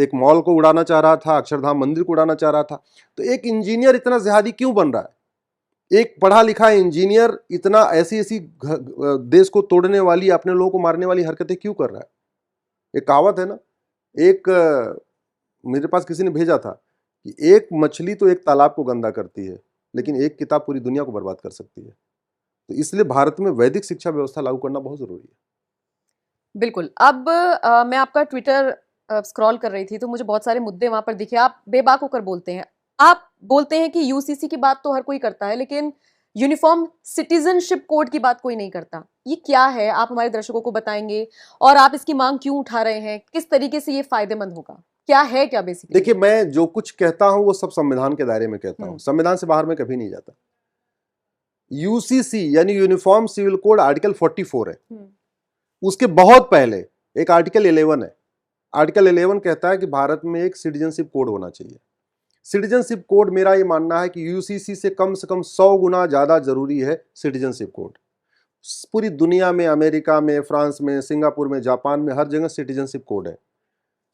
एक मॉल को उड़ाना चाह रहा था, अक्षरधाम मंदिर को उड़ाना चाह रहा था। तो एक इंजीनियर इतना जिहादी क्यों बन रहा है? एक पढ़ा लिखा इंजीनियर इतना ऐसी ऐसी देश को तोड़ने वाली, अपने लोगों को मारने वाली हरकतें क्यों कर रहा है? एक कहावत है ना, एक मेरे पास किसी ने भेजा था कि एक मछली तो एक तालाब को गंदा करती है, लेकिन एक किताब पूरी दुनिया को बर्बाद कर सकती है। तो इसलिए भारत में वैदिक शिक्षा व्यवस्था लागू करना बहुत जरूरी है। बिल्कुल। अब मैं आपका ट्विटर स्क्रॉल कर रही थी तो मुझे बहुत सारे मुद्दे वहां पर दिखे। आप बेबाक होकर बोलते हैं। आप बोलते हैं कि यूसीसी की बात तो हर कोई करता है, लेकिन यूनिफॉर्म सिटीजनशिप कोड की बात कोई नहीं करता। ये क्या है, आप हमारे दर्शकों को बताएंगे? और आप इसकी मांग क्यों उठा रहे हैं? किस तरीके से ये फायदेमंद होगा? क्या है, क्या बेसिकली? देखिए, मैं जो कुछ कहता हूं वो सब संविधान के दायरे में कहता हूं, संविधान से बाहर में कभी नहीं जाता। यूसीसी यानी यूनिफॉर्म सिविल कोड आर्टिकल 44 है। उसके बहुत पहले एक आर्टिकल 11 है। आर्टिकल 11 कहता है कि भारत में एक सिटीजनशिप कोड होना चाहिए। सिटीजनशिप कोड, मेरा ये मानना है कि यूसीसी से कम 100 गुना ज्यादा जरूरी है सिटीजनशिप कोड। पूरी दुनिया में, अमेरिका में, फ्रांस में, सिंगापुर में, जापान में, हर जगह सिटीजनशिप कोड है।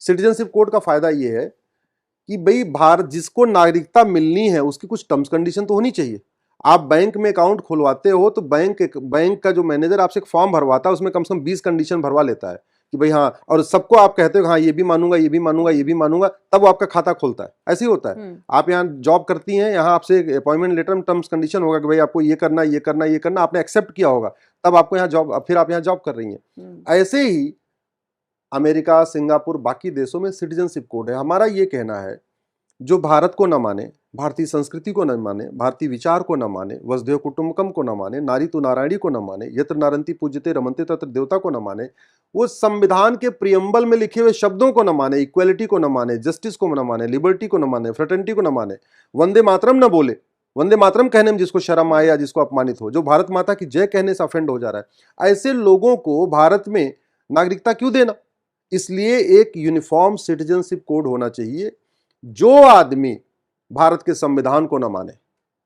सिटीजनशिप कोड का फायदा यह है कि भाई भारत, जिसको नागरिकता मिलनी है उसकी कुछ टर्म्स कंडीशन तो होनी चाहिए। आप बैंक में अकाउंट खुलवाते हो तो बैंक का जो मैनेजर आपसे एक फॉर्म भरवाता है, उसमें कम से कम 20 कंडीशन भरवा लेता है कि भाई हाँ, और सबको आप कहते हो हाँ ये भी मानूंगा, ये भी मानूंगा, ये भी मानूंगा, तब वो आपका खाता खोलता है। ऐसे ही होता है। आप यहाँ जॉब करती हैं, यहाँ आपसे एक अपॉइंटमेंट लेटर में टर्म्स कंडीशन होगा कि भाई आपको ये करना, ये करना, ये करना, आपने एक्सेप्ट किया होगा, तब आपको यहाँ जॉब, फिर आप यहाँ जॉब कर रही हैं। ऐसे ही अमेरिका, सिंगापुर, बाकी देशों में सिटीजनशिप कोड है। हमारा ये कहना है, जो भारत को न माने, भारतीय संस्कृति को न माने, भारतीय विचार को न माने, वसुधैव कुटुंबकम को न माने, नारी तो नारायणी को न माने, यत्र नारंती पूज्यते रमन्ते तत्र देवता को न माने, वो संविधान के प्रियम्बल में लिखे हुए शब्दों को न माने, इक्वलिटी को न माने, जस्टिस को न माने, लिबर्टी को न माने, फ्रेटर्निटी को न माने, वंदे मातरम न बोले, वंदे मातरम कहने में जिसको शर्म आए या जिसको अपमानित हो, जो भारत माता की जय कहने से अफेंड हो जा रहा है, ऐसे लोगों को भारत में नागरिकता क्यों देना? इसलिए एक यूनिफॉर्म सिटीजनशिप कोड होना चाहिए। जो आदमी भारत के संविधान को न माने,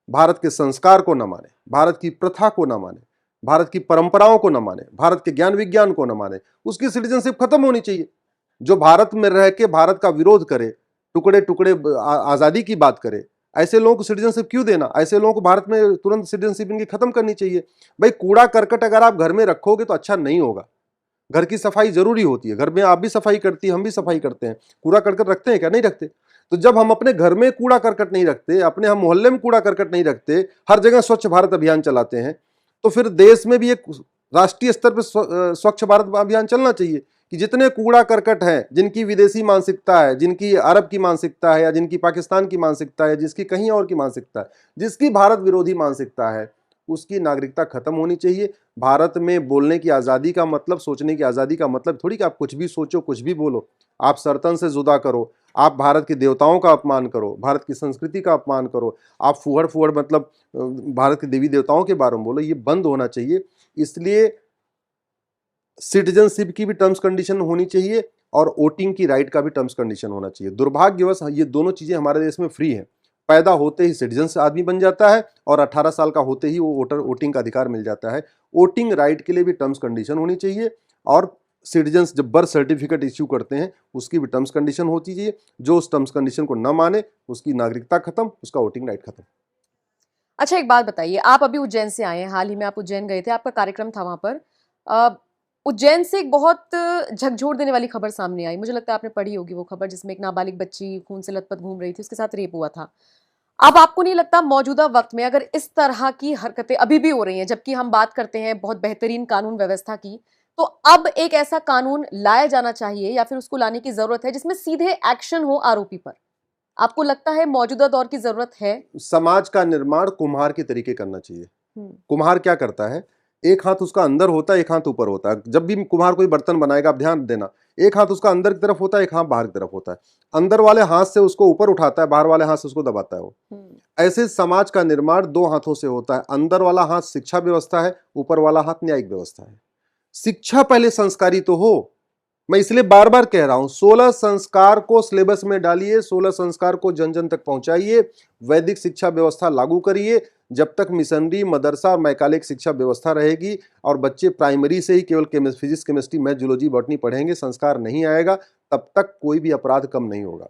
भारत के संस्कार को न माने, भारत की प्रथा को न माने, भारत की परंपराओं को न माने, भारत के ज्ञान विज्ञान को न माने, उसकी सिटीजनशिप खत्म होनी चाहिए। जो भारत में रह के भारत का विरोध करे, टुकड़े टुकड़े आजादी की बात करे, ऐसे लोगों को सिटीजनशिप क्यों देना? ऐसे लोगों को भारत में तुरंत सिटीजनशिप इनकी खत्म करनी चाहिए। भाई, कूड़ा करकट अगर आप घर में रखोगे तो अच्छा नहीं होगा। घर की सफाई जरूरी होती है। घर में आप भी सफाई करती है, हम भी सफाई करते हैं। कूड़ा करकट रखते हैं क्या? नहीं रखते। तो जब हम अपने घर में कूड़ा करकट नहीं रखते, अपने हम मोहल्ले में कूड़ा करकट नहीं रखते, हर जगह स्वच्छ भारत अभियान चलाते हैं, तो फिर देश में भी एक राष्ट्रीय स्तर पर स्वच्छ भारत अभियान चलना चाहिए कि जितने कूड़ा करकट हैं, जिनकी विदेशी मानसिकता है, जिनकी अरब की मानसिकता है, या जिनकी पाकिस्तान की मानसिकता है, जिसकी कहीं और की मानसिकता है, जिसकी भारत विरोधी मानसिकता है, उसकी नागरिकता खत्म होनी चाहिए। भारत में बोलने की आज़ादी का मतलब, सोचने की आज़ादी का मतलब थोड़ी कि आप कुछ भी सोचो, कुछ भी बोलो। आप सरतन से जुदा करो, आप भारत के देवताओं का अपमान करो, भारत की संस्कृति का अपमान करो, आप फुहड़ फुहड़ मतलब भारत के देवी देवताओं के बारे में बोलो। ये बंद होना चाहिए। इसलिए सिटीजनशिप की भी टर्म्स कंडीशन होनी चाहिए और वोटिंग की राइट का भी टर्म्स कंडीशन होना चाहिए। दुर्भाग्यवश ये दोनों चीजें हमारे देश में फ्री हैं। पैदा होते ही सिटीजन आदमी बन जाता है और 18 साल का होते ही वो वोटिंग का अधिकार मिल जाता है। वोटिंग राइट के लिए भी टर्म्स कंडीशन होनी चाहिए और सिटीजन्स जब बर्थ सर्टिफिकेट इश्यू करते हैं उसकी भी टर्म्स कंडीशन होती चाहिए। जो उस टर्म्स कंडीशन को न माने उसकी नागरिकता खत्म, उसका वोटिंग राइट खत्म। अच्छा, एक बात बताइए, आप अभी उज्जैन से आए हैं, हाल ही में आप उज्जैन गए थे, आपका कार्यक्रम था वहां पर। अ, उज्जैन से एक बहुत झकझोर देने वाली खबर सामने आई, मुझे लगता है आपने पढ़ी होगी वो खबर, जिसमें एक नाबालिग बच्ची खून से लथपथ घूम रही थी, उसके साथ रेप हुआ था। अब आपको नहीं लगता मौजूदा वक्त में अगर इस तरह की हरकतें अभी भी हो रही हैं, जबकि हम बात करते हैं बहुत बेहतरीन कानून व्यवस्था की, तो अब एक ऐसा कानून लाया जाना चाहिए या फिर उसको लाने की जरूरत है जिसमें सीधे एक्शन हो आरोपी पर? आपको लगता है मौजूदा दौर की जरूरत है? समाज का निर्माण कुम्हार के तरीके करना चाहिए। हम्म। कुम्हार क्या करता है, एक हाथ उसका अंदर होता है, एक हाथ ऊपर होता है। जब भी कुम्हार कोई बर्तन बनाएगा, आप ध्यान देना, एक हाथ उसका अंदर की तरफ होता है, एक हाथ बाहर की तरफ होता है। अंदर वाले हाथ से उसको ऊपर उठाता है, बाहर वाले हाथ से उसको दबाता है वो। ऐसे समाज का निर्माण दो हाथों से होता है। अंदर वाला हाथ शिक्षा व्यवस्था है, ऊपर वाला हाथ न्यायिक व्यवस्था है। शिक्षा पहले संस्कारी तो हो। मैं इसलिए बार बार कह रहा हूं, 16 संस्कार को सिलेबस में डालिए, 16 संस्कार को जन जन तक पहुंचाइए, वैदिक शिक्षा व्यवस्था लागू करिए। जब तक मिशनरी, मदरसा और मैकालिक शिक्षा व्यवस्था रहेगी और बच्चे प्राइमरी से ही केवल physics, chemistry, math, zoology, botany पढ़ेंगे, संस्कार नहीं आएगा, तब तक कोई भी अपराध कम नहीं होगा।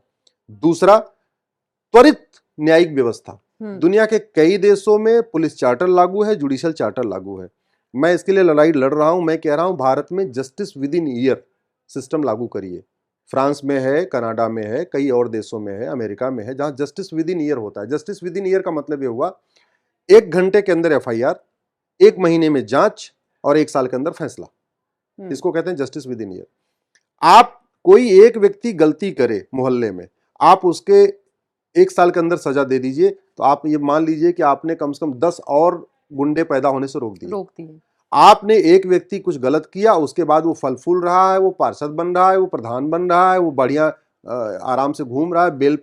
दूसरा, त्वरित न्यायिक व्यवस्था। दुनिया के कई देशों में पुलिस चार्टर लागू है, जुडिशियल चार्टर लागू है। मैं इसके लिए लड़ाई लड़ रहा हूं। मैं कह रहा हूं भारत में justice with in year system लागू करिए। फ्रांस में है, कनाडा में है, कई और देशों में है, अमेरिका में है, जहां जस्टिस विद इन ईयर होता है। जस्टिस विद इन ईयर का मतलब ये हुआ 1 घंटे के अंदर एफआईआर, 1 महीने में जांच और 1 साल के अंदर फैसला। इसको कहते हैं जस्टिस विद इन ईयर। आप कोई एक व्यक्ति गलती करे मोहल्ले में, आप उसके 1 साल के अंदर सजा दे दीजिए, तो आप ये मान लीजिए कि आपने कम से कम 10 और गुंडे पैदा होने से रोक दिए। आपने एक व्यक्ति कुछ गलत किया, उसके बाद वो फल फूल रहा है, वो पार्षद बन रहा है, वो प्रधान बन रहा है, वो बढ़िया आराम से घूम रहा है, बेल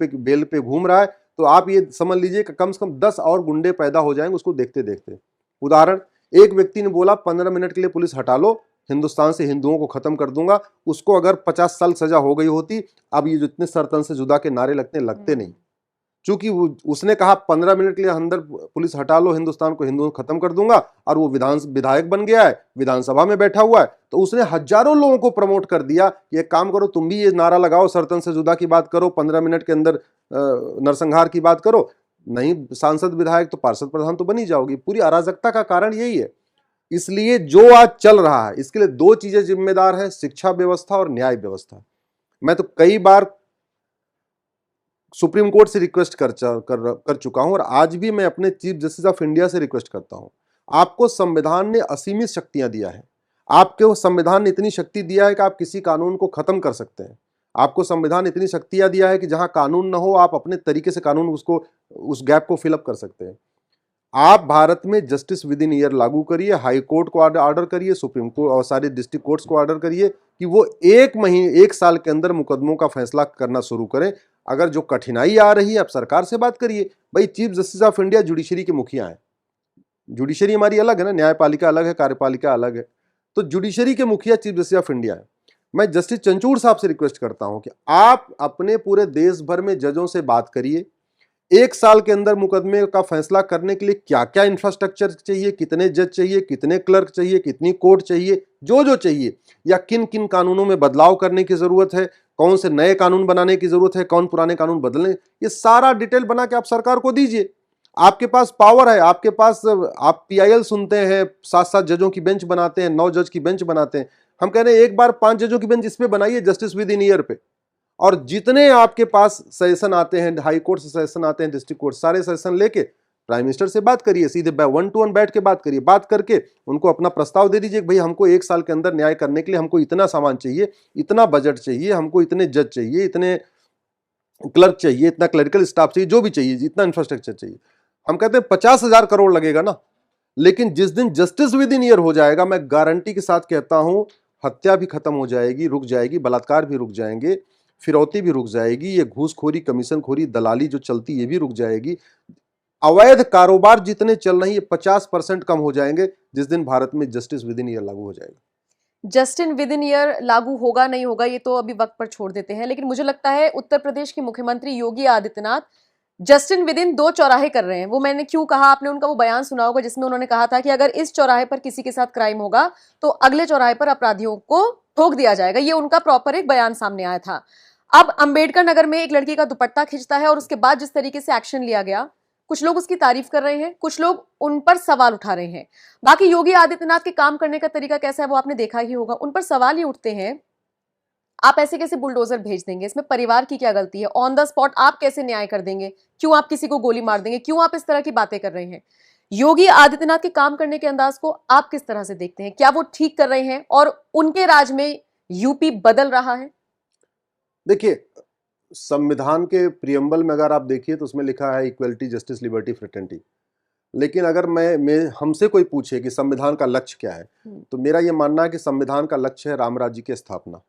पे घूम रहा है, तो आप ये समझ लीजिए कि कम से कम 10 और गुंडे पैदा हो जाएंगे उसको देखते देखते। उदाहरण, एक व्यक्ति ने बोला 15 मिनट के लिए पुलिस हटा लो, हिंदुस्तान से हिंदुओं को खत्म कर दूंगा। उसको अगर 50 साल सजा हो गई होती, अब ये जितने सरतन से जुदा के नारे लगते नहीं। चूंकि उसने कहा 15 मिनट के लिए अंदर पुलिस हटा लो, हिंदुस्तान को हिंदुओं खत्म कर दूंगा, और वो विधायक बन गया है, विधानसभा में बैठा हुआ है, तो उसने हजारों लोगों को प्रमोट कर दिया कि एक काम करो, तुम भी ये नारा लगाओ, सरतन से जुदा की बात करो, 15 मिनट के अंदर नरसंहार की बात करो। नहीं सांसद, विधायक तो पार्षद, प्रधान तो बनी जाओगी। पूरी अराजकता का कारण यही है। इसलिए जो आज चल रहा है, इसके लिए 2 चीजें जिम्मेदार है, शिक्षा व्यवस्था और न्याय व्यवस्था। मैं तो कई बार सुप्रीम कोर्ट से रिक्वेस्ट कर चुका हूं और आज भी मैं अपने चीफ जस्टिस ऑफ इंडिया से रिक्वेस्ट करता हूं। आपको संविधान ने असीमित शक्तियां दिया है। आपके संविधान ने इतनी शक्ति दिया है कि आप किसी कानून को खत्म कर सकते हैं। आपको संविधान इतनी शक्तियां दिया है कि जहां कानून न हो, आप अपने तरीके से कानून उस गैप को फिलअप कर सकते हैं। आप भारत में जस्टिस विद इन ईयर लागू करिए, हाई कोर्ट को ऑर्डर करिए, सुप्रीम कोर्ट और सारे डिस्ट्रिक्ट कोर्ट्स को ऑर्डर करिए कि वो 1 साल के अंदर मुकदमों का फैसला करना शुरू करें। अगर जो कठिनाई आ रही है, आप सरकार से बात करिए। भाई, chief justice of India judiciary के मुखिया हैं। जुडिशरी हमारी अलग है ना, न्यायपालिका अलग है, कार्यपालिका अलग है। तो जुडिशरी के मुखिया चीफ जस्टिस ऑफ इंडिया है। मैं जस्टिस चंचूड़ साहब से रिक्वेस्ट करता हूं कि आप अपने पूरे देश भर में जजों से बात करिए, 1 साल के अंदर मुकदमे का फैसला करने के लिए क्या क्या इंफ्रास्ट्रक्चर चाहिए, कितने जज चाहिए, कितने क्लर्क चाहिए, कितनी कोर्ट चाहिए, जो चाहिए, या किन किन कानूनों में बदलाव करने की जरूरत है, कौन से नए कानून बनाने की जरूरत है, कौन पुराने कानून बदलने, ये सारा डिटेल बना के आप सरकार को दीजिए। आपके पास पावर है, आपके पास, आप पीआईएल सुनते हैं, 7-7 जजों की बेंच बनाते हैं, 9 जज की बेंच बनाते हैं। हम कह रहे हैं एक बार 5 जजों की बेंच इस पे बनाइए, जस्टिस विद इन ईयर पे, और जितने आपके पास सेशन आते हैं, हाई कोर्ट से सेशन आते हैं, डिस्ट्रिक्ट कोर्ट, सारे सेशन लेके प्राइम मिनिस्टर से बात करिए, सीधे 1 to 1 बैठ के बात करिए। बात करके उनको अपना प्रस्ताव दे दीजिए कि भाई हमको 1 साल के अंदर न्याय करने के लिए हमको इतना सामान चाहिए, इतना बजट चाहिए, हमको इतने जज चाहिए, इतने क्लर्क चाहिए, इतना क्लरिकल स्टाफ चाहिए, जो भी चाहिए, इतना इंफ्रास्ट्रक्चर चाहिए। हम कहते हैं 50,000 करोड़ लगेगा ना, लेकिन जिस दिन जस्टिस विद इन ईयर हो जाएगा, मैं गारंटी के साथ कहता हूं, हत्या भी खत्म हो जाएगी, रुक जाएगी, बलात्कार भी रुक जाएंगे, फिरौती भी रुक जाएगी, ये घूसखोरी, कमीशनखोरी, दलाली जो चलती ये भी रुक जाएगी। अवैध कारोबार जितने चल रहे हैं ये 50% कम हो जाएंगे जिस दिन भारत में जस्टिस विद इन ईयर लागू हो जाएगा। जस्टिन विद इन ईयर लागू होगा नहीं होगा ये तो अभी वक्त पर छोड़ देते हैं, लेकिन मुझे लगता है उत्तर प्रदेश के मुख्यमंत्री Yogi Adityanath Justin with in 2 चौराहे कर रहे हैं। वो मैंने क्यों कहा, आपने उनका वो बयान सुना होगा जिसमें उन्होंने कहा था कि अगर इस चौराहे पर किसी के साथ क्राइम होगा तो अगले चौराहे पर अपराधियों को ठोक दिया जाएगा। ये उनका प्रॉपर एक बयान सामने आया था। अब अंबेडकर नगर में एक लड़की का दुपट्टा खिंचता है और उसके बाद जिस तरीके से एक्शन लिया गया, कुछ लोग उसकी तारीफ कर रहे हैं, कुछ लोग उन पर सवाल उठा रहे हैं। बाकी योगी आदित्यनाथ के काम करने का तरीका कैसा है वो आपने देखा ही होगा। उन पर सवाल ये उठते हैं, आप ऐसे कैसे बुलडोजर भेज देंगे, इसमें परिवार की क्या गलती है, ऑन द स्पॉट आप कैसे न्याय कर देंगे, क्यों आप किसी को गोली मार देंगे, क्यों आप इस तरह की बातें कर रहे हैं। योगी आदित्यनाथ के काम करने के अंदाज को आप किस तरह से देखते हैं, क्या वो ठीक कर रहे हैं और उनके राज में यूपी बदल रहा है? देखिए, संविधान के प्रियम्बल में अगर आप देखिए तो उसमें लिखा है इक्वलिटी, जस्टिस, लिबर्टी, फ्रेटर्निटी। लेकिन अगर मैं हमसे कोई पूछे कि संविधान का लक्ष्य क्या है, तो मेरा ये मानना है कि संविधान का लक्ष्य है राम राज्य की स्थापना।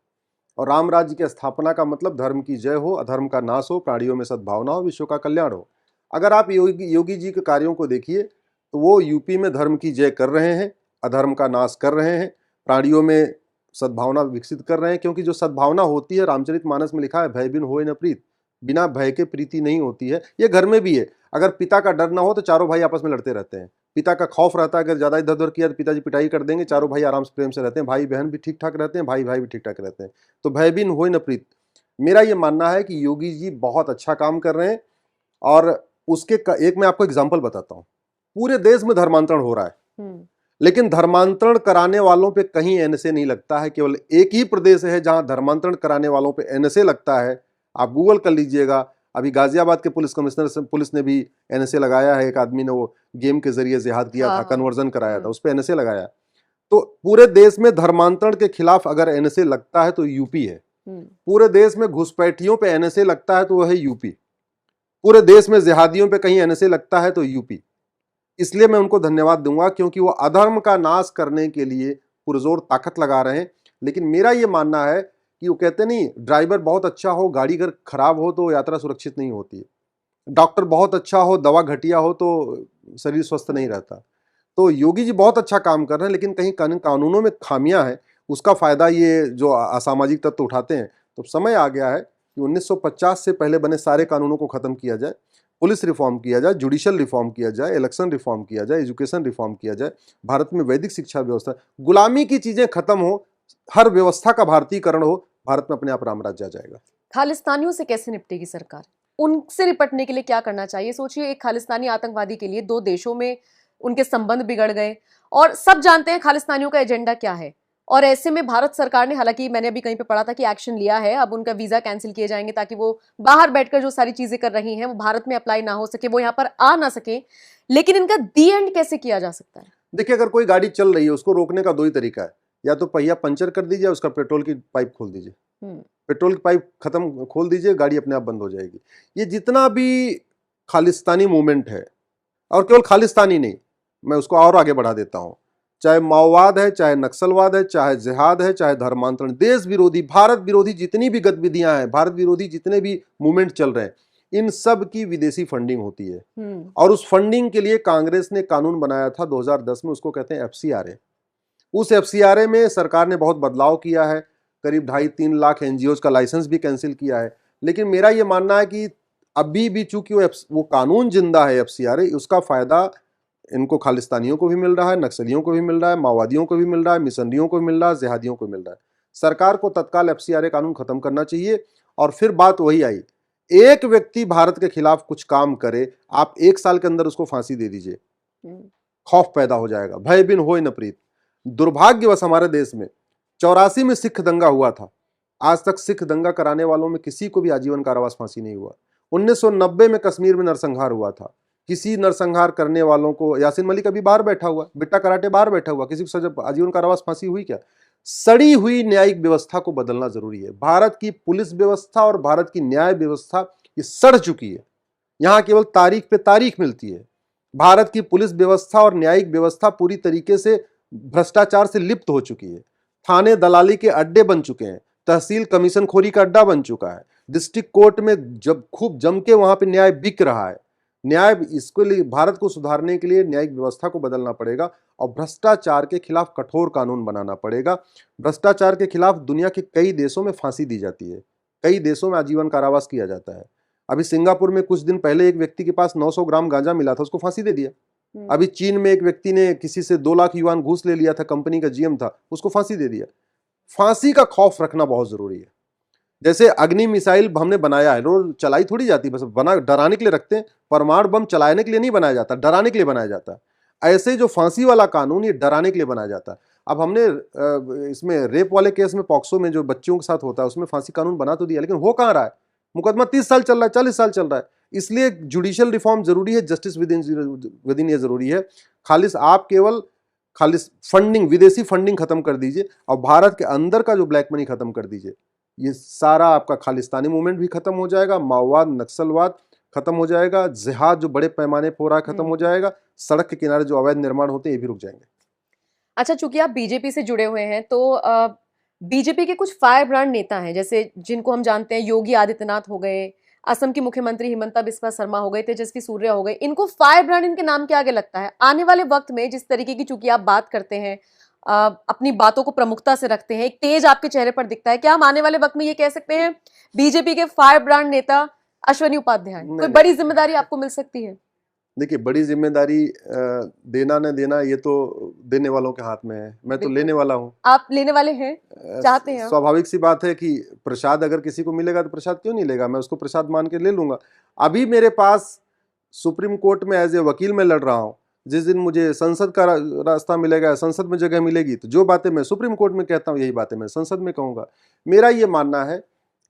और राम राज्य की स्थापना का मतलब धर्म की जय हो, अधर्म का नाश हो, प्राणियों में सद्भावना हो, विश्व का कल्याण हो। अगर आप योगी जी के कार्यों को देखिए तो वो यूपी में धर्म की जय कर रहे हैं, अधर्म का नाश कर रहे हैं, प्राणियों में सद्भावना विकसित कर रहे हैं। क्योंकि जो सद्भावना होती है, रामचरितमानस में लिखा है, भय बिन होय न प्रीत, बिना भय के प्रीति नहीं होती है। ये घर में भी है। अगर पिता का डर ना हो तो चारों भाई आपस में लड़ते रहते हैं। पिता का खौफ रहता है, अगर ज्यादा इधर उधर किया तो पिताजी पिटाई कर देंगे, चारों भाई आराम से प्रेम से रहते हैं, भाई बहन भी ठीक ठाक रहते हैं, भाई भाई भी ठीक ठाक रहते हैं। तो भय बिन होय न प्रीत, मेरा ये मानना है कि योगी जी बहुत अच्छा काम कर रहे हैं। और उसके एक मैं आपको एग्जाम्पल बताता हूँ। पूरे देश में धर्मांतरण हो रहा है, लेकिन धर्मांतरण कराने वालों पे कहीं एनएसए नहीं लगता है। केवल एक ही प्रदेश है जहां धर्मांतरण कराने वालों पे एनएसए लगता है। आप गूगल कर लीजिएगा, अभी गाजियाबाद के पुलिस कमिश्नर से पुलिस ने भी एनएसए लगाया है। एक आदमी ने वो गेम के जरिए जिहाद किया था, कन्वर्जन कराया था, उस पर एनएसए लगाया। तो पूरे देश में धर्मांतरण के खिलाफ अगर एनएसए लगता है तो यूपी है। पूरे देश में घुसपैठियों पे एनएसए लगता है तो वह है यूपी। पूरे देश में जिहादियों पे कहीं एनएसए लगता है तो यूपी। इसलिए मैं उनको धन्यवाद दूंगा, क्योंकि वो अधर्म का नाश करने के लिए पुरजोर ताकत लगा रहे हैं। लेकिन मेरा ये मानना है कि वो कहते नहीं, ड्राइवर बहुत अच्छा हो, गाड़ी अगर खराब हो तो यात्रा सुरक्षित नहीं होती है। डॉक्टर बहुत अच्छा हो, दवा घटिया हो तो शरीर स्वस्थ नहीं रहता। तो योगी जी बहुत अच्छा काम कर रहे हैं, लेकिन कहीं कानूनों में खामियां हैं। उसका फायदा ये जो असामाजिक तत्व उठाते हैं। तो समय आ गया है कि 1950 से पहले बने सारे कानूनों को खत्म किया जाए, पुलिस रिफॉर्म किया जाए, जुडिशियल रिफॉर्म किया जाए, इलेक्शन रिफॉर्म किया जाए, एजुकेशन रिफॉर्म किया जाए, भारत में वैदिक शिक्षा व्यवस्था, गुलामी की चीजें खत्म हो, हर व्यवस्था का भारतीयकरण हो, भारत में अपने आप राम राज्य आ जाएगा। खालिस्तानियों से कैसे निपटेगी सरकार? उनसे निपटने के लिए क्या करना चाहिए? सोचिए, एक खालिस्तानी आतंकवादी के लिए 2 देशों में उनके संबंध बिगड़ गए और सब जानते हैं खालिस्तानियों का एजेंडा क्या है। और ऐसे में भारत सरकार ने, हालांकि मैंने अभी कहीं पे पढ़ा था कि एक्शन लिया है, अब उनका वीजा कैंसिल किए जाएंगे ताकि वो बाहर बैठकर जो सारी चीजें कर रही हैं वो भारत में अप्लाई ना हो सके, वो यहाँ पर आ ना सके। लेकिन इनका दी एंड कैसे किया जा सकता है? देखिए, अगर कोई गाड़ी चल रही है उसको रोकने का 2 ही तरीका है, या तो पहिया पंचर कर दीजिए, उसका पेट्रोल की पाइप खोल दीजिए। पेट्रोल की पाइप खत्म खोल दीजिए, गाड़ी अपने आप बंद हो जाएगी। ये जितना भी खालिस्तानी मूवमेंट है, और केवल खालिस्तानी नहीं, मैं उसको और आगे बढ़ा देता हूं, चाहे माओवाद है, चाहे नक्सलवाद है, चाहे जिहाद है, चाहे धर्मांतरण, देश विरोधी, भारत विरोधी जितनी भी गतिविधियां हैं, भारत विरोधी जितने भी मूवमेंट चल रहे हैं, इन सब की विदेशी फंडिंग होती है। और उस फंडिंग के लिए कांग्रेस ने कानून बनाया था 2010 में, उसको कहते हैं एफसीआरए। उस एफसीआरए में सरकार ने बहुत बदलाव किया है, करीब 2.5-3 लाख एनजीओ का लाइसेंस भी कैंसिल किया है। लेकिन मेरा यह मानना है कि अभी भी चूंकि वो कानून जिंदा है एफसीआरए, उसका फायदा इनको खालिस्तानियों को भी मिल रहा है, नक्सलियों को भी मिल रहा है, माओवादियों को भी मिल रहा है, मिशनरियों को भी मिल रहा है, जिहादियों को मिल रहा है। सरकार को तत्काल एफसीआरए कानून खत्म करना चाहिए। और फिर बात वही आई, एक व्यक्ति भारत के खिलाफ कुछ काम करे, आप 1 साल के अंदर उसको फांसी दे दीजिए, खौफ पैदा हो जाएगा, भय बिन होय न प्रीत। दुर्भाग्यवश हमारे देश में 84 में सिख दंगा हुआ था, आज तक सिख दंगा कराने वालों में किसी को भी आजीवन कारावास फांसी नहीं हुआ। 1990 में कश्मीर में नरसंहार हुआ था, किसी नरसंहार करने वालों को, यासीन मलिक अभी बाहर बैठा हुआ, बिट्टा कराटे बाहर बैठा हुआ, किसी को सजा आजीवन कारावास फांसी हुई क्या? सड़ी हुई न्यायिक व्यवस्था को बदलना जरूरी है। भारत की पुलिस व्यवस्था और भारत की न्याय व्यवस्था ये सड़ चुकी है, यहां केवल तारीख पे तारीख मिलती है। भारत की पुलिस व्यवस्था और न्यायिक व्यवस्था पूरी तरीके से भ्रष्टाचार से लिप्त हो चुकी है। थाने दलाली के अड्डे बन चुके हैं, तहसील कमीशन खोरी का अड्डा बन चुका है, डिस्ट्रिक्ट कोर्ट में जब खूब जम के वहां पे न्याय बिक रहा है। न्याय, इसके लिए भारत को सुधारने के लिए न्यायिक व्यवस्था को बदलना पड़ेगा। और भ्रष्टाचार के खिलाफ कठोर कानून बनाना पड़ेगा। भ्रष्टाचार के खिलाफ दुनिया के कई देशों में फांसी दी जाती है, कई देशों में आजीवन कारावास किया जाता है। अभी सिंगापुर में कुछ दिन पहले एक व्यक्ति के पास 900 ग्राम गांजा मिला था, उसको फांसी दे दिया। अभी चीन में एक व्यक्ति ने किसी से 2 लाख युआन घूस ले लिया था, कंपनी का जीएम था, उसको फांसी दे दिया। फांसी का खौफ रखना बहुत जरूरी है। जैसे अग्नि मिसाइल हमने बनाया है, रोज चलाई थोड़ी जाती, बस बना डराने के लिए रखते हैं। परमाणु बम चलाने के लिए नहीं बनाया जाता, डराने के लिए बनाया जाता है। ऐसे जो फांसी वाला कानून, ये डराने के लिए बनाया जाता है। अब हमने इसमें रेप वाले केस में, पॉक्सो में जो बच्चियों के साथ होता है, उसमें फांसी कानून बना तो दिया, लेकिन हो कहाँ रहा है? मुकदमा 30 साल चल रहा है, 40 साल चल रहा है। इसलिए जुडिशियल रिफॉर्म जरूरी है, जस्टिस विद इन ये जरूरी है। खालिस फंडिंग, विदेशी फंडिंग खत्म कर दीजिए और भारत के अंदर का जो ब्लैक मनी खत्म कर दीजिए। ये सारा आपका खालिस्तानी मूवमेंट भी खत्म हो जाएगा, माओवाद नक्सलवाद खत्म हो जाएगा, जिहाद जो बड़े पैमाने पर हो रहा है खत्म हो जाएगा, सड़क के किनारे जो अवैध निर्माण होते हैं ये भी रुक जाएंगे। अच्छा, चूंकि आप बीजेपी से जुड़े हुए हैं तो बीजेपी के कुछ फायर ब्रांड नेता हैं, जैसे जिनको हम जानते हैं, योगी आदित्यनाथ हो गए, असम की मुख्यमंत्री हिमंता बिस्वा शर्मा हो गए, तेजस्वी सूर्या हो गए। इनको फायर ब्रांड इनके नाम के आगे लगता है। आने वाले वक्त में जिस तरीके की, चूंकि आप बात करते हैं, अपनी बातों को प्रमुखता से रखते हैं, एक तेज आपके चेहरे पर दिखता है, क्या हम आने वाले वक्त में ये कह सकते हैं बीजेपी के फायर ब्रांड नेता अश्वनी उपाध्याय, कोई बड़ी जिम्मेदारी आपको मिल सकती है? देखिए, बड़ी जिम्मेदारी देना न देना ये तो देने वालों के हाथ में है, मैं तो लेने वाला हूँ। आप लेने वाले हैं, चाहते हैं? स्वाभाविक सी बात है कि प्रसाद अगर किसी को मिलेगा तो प्रसाद क्यों नहीं लेगा, मैं उसको प्रसाद मान के ले लूंगा। अभी मेरे पास सुप्रीम कोर्ट में एज ए वकील में लड़ रहा हूँ। जिस दिन मुझे संसद का रास्ता मिलेगा, संसद में जगह मिलेगी, तो जो बातें मैं सुप्रीम कोर्ट में कहता हूँ यही बातें मैं संसद में कहूंगा। मेरा ये मानना है,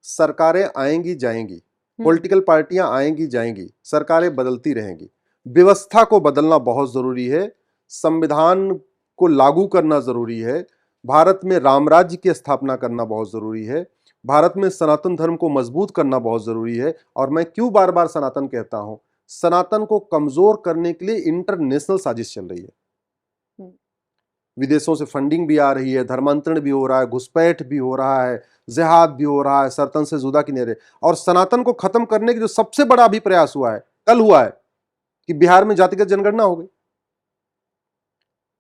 सरकारें आएंगी जाएंगी, पॉलिटिकल पार्टियां आएंगी जाएंगी, सरकारें बदलती रहेंगी। व्यवस्था को बदलना बहुत जरूरी है, संविधान को लागू करना जरूरी है, भारत में राम राज्य की स्थापना करना बहुत जरूरी है, भारत में सनातन धर्म को मजबूत करना बहुत जरूरी है। और मैं क्यों बार बार सनातन कहता हूं, सनातन को कमजोर करने के लिए इंटरनेशनल साजिश चल रही है। विदेशों से फंडिंग भी आ रही है, धर्मांतरण भी हो रहा है, घुसपैठ भी हो रहा है, जिहाद भी हो रहा है, सरतन से जुदा किनारे। और सनातन को खत्म करने की जो सबसे बड़ा अभी प्रयास हुआ है, कल हुआ है कि बिहार में जातिगत जनगणना हो गई।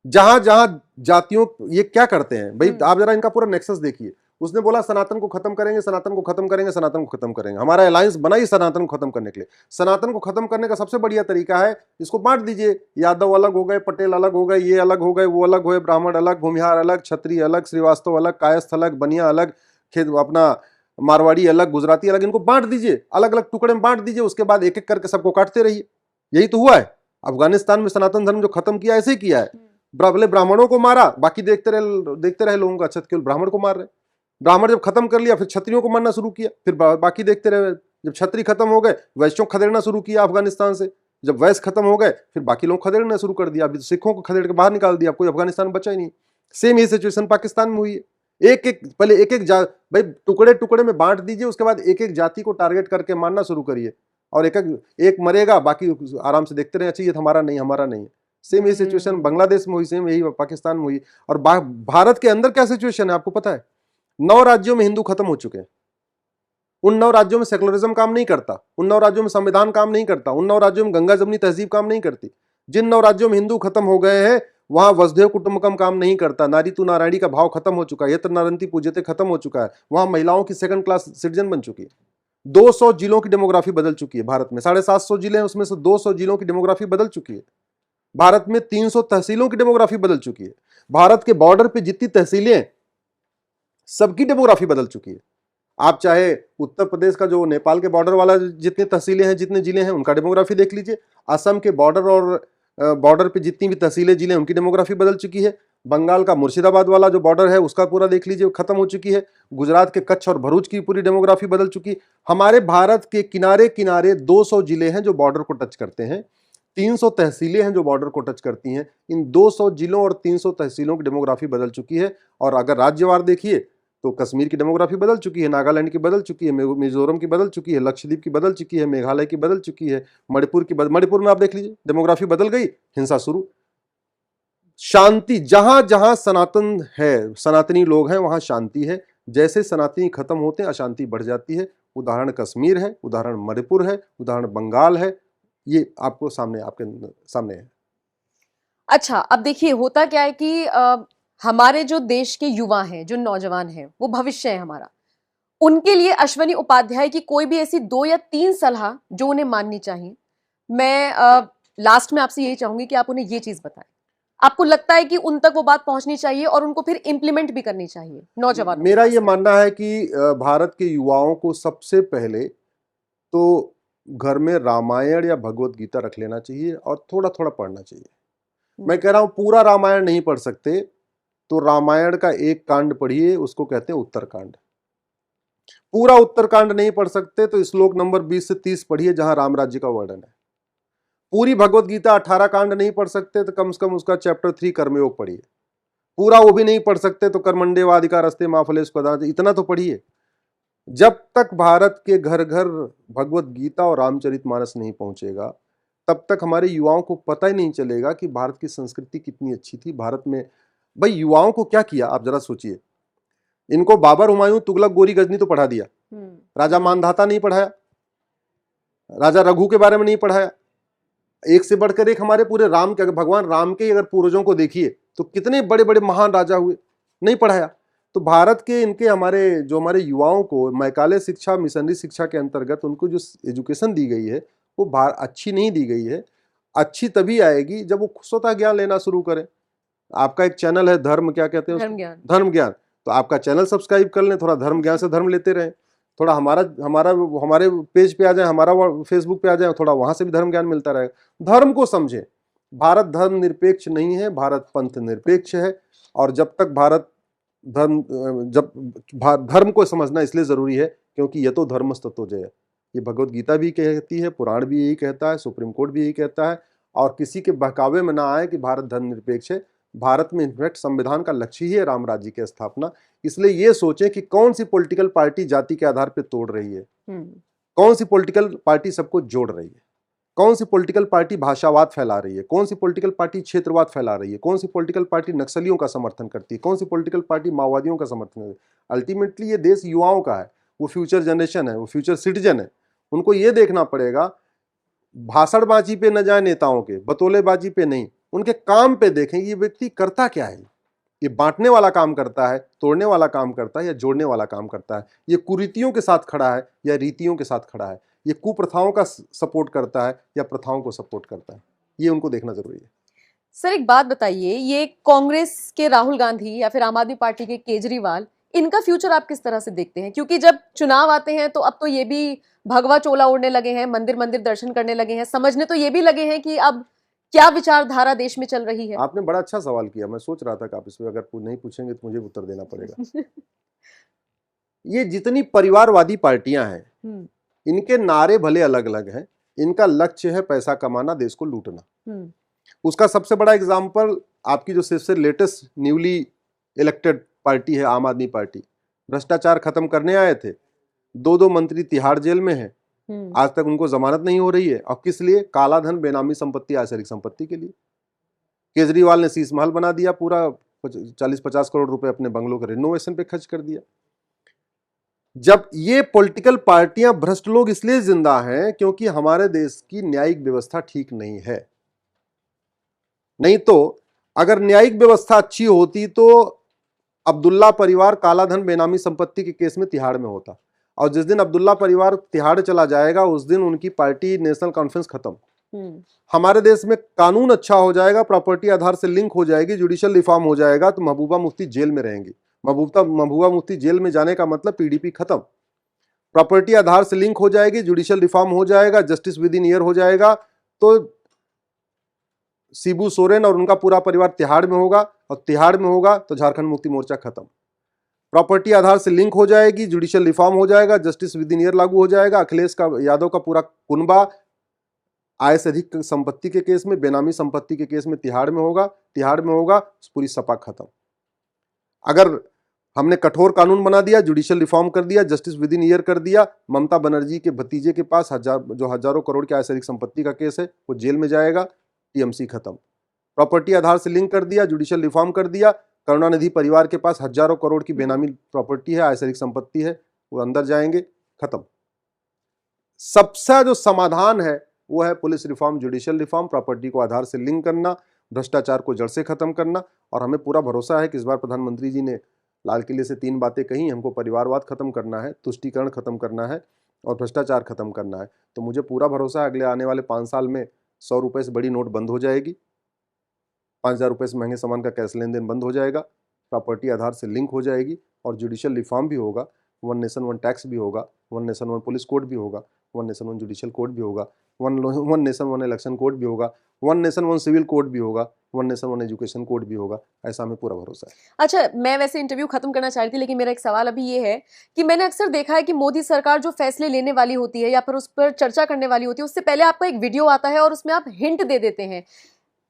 जहां जहां जातियों, ये क्या करते हैं भाई, आप जरा इनका पूरा नेक्सस देखिए। उसने बोला सनातन को खत्म करेंगे, सनातन को खत्म करेंगे, सनातन को खत्म करेंगे। हमारा अलायंस बना ही सनातन को खत्म करने के लिए। सनातन को खत्म करने का सबसे बढ़िया तरीका है, इसको बांट दीजिए। यादव अलग हो गए, पटेल अलग हो गए, ये अलग हो गए, वो अलग हुए, ब्राह्मण अलग, भूमिहार अलग, क्षत्रिय अलग, श्रीवास्तव अलग, कायस्थ अलग, बनिया अलग, खेत अपना मारवाड़ी अलग, गुजराती अलग। इनको बांट दीजिए, अलग अलग टुकड़े में बांट दीजिए, उसके बाद एक एक करके सबको काटते रहिए। यही तो हुआ है अफगानिस्तान में। सनातन धर्म जो खत्म किया, ऐसे ही किया है। पहले ब्राह्मणों को मारा, बाकी देखते रहे लोगों का, अच्छा केवल ब्राह्मण को मार रहे। ब्राह्मण जब खत्म कर लिया, फिर क्षत्रियों को मारना शुरू किया, फिर बाकी देखते रहे। जब क्षत्रिय खत्म हो गए, वैश्यों को खदेड़ना शुरू किया अफगानिस्तान से। जब वैश्य खत्म हो गए, फिर बाकी लोग खदेड़ना शुरू कर दिया। अभी तो सिखों को खदेड़ के बाहर निकाल दिया, कोई अफगानिस्तान में बचा ही नहीं। सेम ही सिचुएशन पाकिस्तान में हुई है। पहले एक एक भाई टुकड़े टुकड़े में बांट दीजिए, उसके बाद एक एक जाति को टारगेट करके मारना शुरू करिए, और एक मरेगा, बाकी आराम से देखते रहे, अच्छा ये हमारा नहीं, हमारा नहीं। सेम यही सिचुएशन बांग्लादेश में हुई, सेम यही पाकिस्तान में हुई। और भारत के अंदर क्या सिचुएशन है आपको पता है? 9 राज्यों में हिंदू खत्म हो चुके हैं। उन 9 राज्यों में सेकुलरिज्म काम नहीं करता, उन 9 राज्यों में संविधान काम नहीं करता, उन 9 राज्यों में गंगा जमनी तहजीब काम नहीं करती। जिन 9 राज्यों में हिंदू खत्म हो गए हैं, वहां वसुधैव कुटुंबकम काम नहीं करता, नारी तू नारायणी का भाव खत्म हो चुका है, यत्र नारंती पूज्यते खत्म हो चुका है, वहां महिलाओं की सेकंड क्लास सिटीजन बन चुकी है। 200 जिलों की डेमोग्राफी बदल चुकी है भारत में। 750 जिले हैं, उसमें से 200 जिलों की डेमोग्राफी बदल चुकी है। भारत में 300 तहसीलों की डेमोग्राफी बदल चुकी है। भारत के बॉर्डर पे जितनी तहसीलें, सबकी डेमोग्राफी बदल चुकी है। आप चाहे उत्तर प्रदेश का जो नेपाल के बॉर्डर वाला जितनी तहसीलें हैं, जितने जिले हैं, उनका डेमोग्राफी देख लीजिए। असम के बॉर्डर और बॉर्डर पे जितनी भी तहसीलें जिले, उनकी डेमोग्राफी बदल चुकी है। बंगाल का मुर्शिदाबाद वाला जो बॉर्डर है, उसका पूरा देख लीजिए, खत्म हो चुकी है। गुजरात के कच्छ और भरूच की पूरी डेमोग्राफी बदल चुकी। हमारे भारत के किनारे किनारे 200 जिले हैं जो बॉर्डर को टच करते हैं, 300 तहसीलें हैं जो बॉर्डर को टच करती हैं। इन 200 जिलों और 300 तहसीलों की डेमोग्राफी बदल चुकी है। और अगर राज्यवार देखिए तो कश्मीर की डेमोग्राफी बदल चुकी है, नागालैंड की बदल चुकी है, मिजोरम की बदल चुकी है, लक्षद्वीप की बदल चुकी है, मेघालय की बदल चुकी है, मणिपुर में आप देख लीजिए डेमोग्राफी बदल गई, हिंसा शुरू। शांति, जहां जहां सनातन है, सनातनी लोग हैं, वहां शांति है। जैसे सनातनी खत्म होते हैं, अशांति बढ़ जाती है। उदाहरण कश्मीर है, उदाहरण मणिपुर है, उदाहरण बंगाल है। ये आपके सामने है। अच्छा, अब देखिए होता क्या है कि हमारे जो देश के युवा हैं, जो नौजवान हैं, वो भविष्य है हमारा। उनके लिए अश्वनी उपाध्याय की कोई भी ऐसी 2 या 3 सलाह जो उन्हें माननी चाहिए। मैं लास्ट में आपसे यही चाहूंगी कि आप उन्हें ये चीज़ बताएँ। आपको लगता है कि उन तक वो बात पहुँचनी चाहिए और उनको फिर इम्प्लीमेंट भी करनी चाहिए, नौजवानों को मेरा ये खासकर? मानना है कि भारत के युवाओं को सबसे पहले तो घर में रामायण या भगवत गीता रख लेना चाहिए और थोड़ा थोड़ा पढ़ना चाहिए। मैं हुँ, कह रहा हूं पूरा रामायण नहीं पढ़ सकते तो रामायण का एक कांड पढ़िए, उसको कहते हैं उत्तरकांड। पूरा उत्तरकांड नहीं पढ़ सकते तो श्लोक नंबर 20 से 30 पढ़िए जहां राम राज्य का वर्णन है। पूरी भगवत गीता 18 कांड नहीं पढ़ सकते तो कम से कम उसका चैप्टर 3 कर्मयोग पढ़िए। पूरा वो भी नहीं पढ़ सकते तो कर्मण्डेवाधिकारस्ते मा फलेषु कदाचन, इतना तो पढ़िए। जब तक भारत के घर घर भगवत गीता और रामचरितमानस नहीं पहुंचेगा तब तक हमारे युवाओं को पता ही नहीं चलेगा कि भारत की संस्कृति कितनी अच्छी थी। भारत में भाई युवाओं को क्या किया आप जरा सोचिए। इनको बाबर, हुमायूं, तुगलक, गोरी, गजनी तो पढ़ा दिया, हुँ, राजा मानधाता नहीं पढ़ाया, राजा रघु के बारे में नहीं पढ़ाया। एक से बढ़कर एक हमारे पूरे राम के, अगर भगवान राम के अगर पूर्वजों को देखिए तो कितने बड़े बड़े महान राजा हुए, नहीं पढ़ाया। तो भारत के इनके हमारे जो हमारे युवाओं को मैकाले शिक्षा, मिशनरी शिक्षा के अंतर्गत उनको जो एजुकेशन दी गई है वो अच्छी नहीं दी गई है। अच्छी तभी आएगी जब वो स्वतः ज्ञान लेना शुरू करें। आपका एक चैनल है धर्म, क्या कहते हैं धर्म उसको, ज्ञान। धर्म ज्ञान, तो आपका चैनल सब्सक्राइब कर लें, थोड़ा धर्म ज्ञान से धर्म लेते रहें। थोड़ा हमारा हमारा हमारे पेज पे आ जाए, हमारा फेसबुक पे आ जाए, थोड़ा वहां से भी धर्म ज्ञान मिलता रहेगा। धर्म को समझें। भारत धर्म निरपेक्ष नहीं है, भारत पंथ निरपेक्ष है। और जब तक भारत धर्म जब धर्म को समझना इसलिए जरूरी है क्योंकि ये तो धर्मस्ततो जय, ये भगवत गीता भी कहती है, पुराण भी यही कहता है, सुप्रीम कोर्ट भी यही कहता है। और किसी के बहकावे में ना आए कि भारत धर्मनिरपेक्ष है। भारत में इनफैक्ट संविधान का लक्ष्य ही है राम राज्य की स्थापना। इसलिए ये सोचें कि कौन सी पॉलिटिकल पार्टी जाति के आधार पर तोड़ रही है, हुँ, कौन सी पॉलिटिकल पार्टी सबको जोड़ रही है, कौन सी पॉलिटिकल पार्टी भाषावाद फैला रही है, कौन सी पॉलिटिकल पार्टी क्षेत्रवाद फैला रही है, कौन सी पॉलिटिकल पार्टी नक्सलियों का समर्थन करती है, कौन सी पॉलिटिकल पार्टी माओवादियों का समर्थन करती है। अल्टीमेटली ये देश युवाओं का है, वो फ्यूचर जनरेशन है, वो फ्यूचर सिटीजन है। उनको ये देखना पड़ेगा, भाषणबाजी पे न जाए नेताओं के, बतौलेबाजी पे नहीं, उनके काम पे देखें ये व्यक्ति करता क्या है। ये बांटने वाला काम करता है, तोड़ने वाला काम करता है या जोड़ने वाला काम करता है। ये कुरीतियों के साथ खड़ा है या रीतियों के साथ खड़ा है। ये कुप्रथाओं का सपोर्ट करता है या प्रथाओं को सपोर्ट करता है। ये उनको देखना जरूरी है। सर एक बात बताइए, ये कांग्रेस के राहुल गांधी या फिर आम आदमी पार्टी के केजरीवाल, इनका फ्यूचर आप किस तरह से देखते हैं? क्योंकि जब चुनाव आते हैं तो अब तो ये भी भगवा चोला ओढ़ने लगे हैं, मंदिर-मंदिर दर्शन करने लगे हैं, समझने तो ये भी लगे हैं कि अब क्या विचारधारा देश में चल रही है। आपने बड़ा अच्छा सवाल किया। मैं सोच रहा था कि आप इसमें अगर नहीं पूछेंगे तो मुझे उत्तर देना पड़ेगा। ये जितनी परिवारवादी पार्टियां हैं, हुँ, इनके नारे भले अलग अलग हैं, इनका लक्ष्य है पैसा कमाना, देश को लूटना। हुँ, उसका सबसे बड़ा एग्जाम्पल आपकी जो सबसे लेटेस्ट न्यूली इलेक्टेड पार्टी है आम आदमी पार्टी। भ्रष्टाचार खत्म करने आए थे, दो दो मंत्री तिहाड़ जेल में हैं, हुँ, आज तक उनको जमानत नहीं हो रही है। और किस लिए? काला धन, बेनामी संपत्ति, आसरिक संपत्ति के लिए। केजरीवाल ने शीश महल बना दिया, पूरा 40-50 करोड़ रुपए अपने बंगलों के रिनोवेशन पे खर्च कर दिया। जब ये पॉलिटिकल पार्टियां, भ्रष्ट लोग इसलिए जिंदा हैं क्योंकि हमारे देश की न्यायिक व्यवस्था ठीक नहीं है। नहीं तो अगर न्यायिक व्यवस्था अच्छी होती तो अब्दुल्ला परिवार काला धन, बेनामी संपत्ति के केस में तिहाड़ में होता। और जिस दिन अब्दुल्ला परिवार तिहाड़ चला जाएगा उस दिन उनकी पार्टी नेशनल कॉन्फ्रेंस खत्म। हुँ, हमारे देश में कानून अच्छा हो जाएगा, प्रॉपर्टी आधार से लिंक हो जाएगी, जुडिशियल रिफॉर्म हो जाएगा तो महबूबा मुफ्ती जेल में रहेंगी। महबूबा मुफ्ती जेल में जाने का मतलब पीडीपी खत्म। प्रॉपर्टी आधार से लिंक हो जाएगी, जुडिशियल रिफॉर्म हो जाएगा, जस्टिस विद इन ईयर हो जाएगा, तो शिबू सोरेन और उनका पूरा परिवार तिहाड़ में होगा। और तिहाड़ में होगा तो झारखंड मुक्ति मोर्चा खत्म। प्रॉपर्टी आधार से लिंक हो जाएगी, जुडिशियल रिफॉर्म हो जाएगा, जस्टिस विद इन ईयर लागू हो जाएगा। अखिलेश का यादव का पूरा कुनबा आय से अधिक संपत्ति के केस में, बेनामी संपत्ति के केस में तिहाड़ में होगा। तिहाड़ में होगा, पूरी सपा खत्म। अगर हमने कठोर कानून बना दिया, जुडिशियल रिफॉर्म कर दिया, जस्टिस विद इन ईयर कर दिया, ममता बनर्जी के भतीजे के पास हजारों करोड़ की आय से अधिक संपत्ति का केस है, वो जेल में जाएगा, टीएमसी खत्म। प्रॉपर्टी आधार से लिंक कर दिया, जुडिशियल रिफॉर्म कर दिया, करुणानिधि परिवार के पास हजारों करोड़ की बेनामी प्रॉपर्टी है, आय से अधिक संपत्ति है, वो अंदर जाएंगे, खत्म। सबसे जो समाधान है वो है police reform, judicial reform, property को आधार से लिंक करना, भ्रष्टाचार को जड़ से खत्म करना, और हमें पूरा भरोसा है कि इस बार प्रधानमंत्री जी ने लाल किले से 3 बातें कही, हमको परिवारवाद खत्म करना है, तुष्टीकरण खत्म करना है और भ्रष्टाचार खत्म करना है। तो मुझे पूरा भरोसा है अगले आने वाले 5 साल में 100 रुपये से बड़ी नोट बंद हो जाएगी, 5,000 रुपये से महंगे सामान का कैश लेन देन बंद हो जाएगा, प्रॉपर्टी आधार से लिंक हो जाएगी और जुडिशियल रिफॉर्म भी होगा, 1 नेशन 1 टैक्स भी होगा, 1 नेशन 1 पुलिस कोड भी होगा, 1 नेशन 1 जुडिशियल कोड भी होगा, 1 नेशन 1 इलेक्शन कोड भी होगा, 1 नेशन 1 सिविल कोड भी होगा, 1 नेशन 1 एजुकेशन कोड भी होगा। ऐसा हमें पूरा भरोसा है। अच्छा, मैं वैसे इंटरव्यू खत्म करना चाह रही थी, लेकिन मेरा एक सवाल अभी ये है कि मैंने अक्सर देखा है कि मोदी सरकार जो फैसले लेने वाली होती है या फिर उस पर चर्चा करने वाली होती है, उससे पहले आपका एक वीडियो आता है और उसमें आप हिंट दे देते हैं।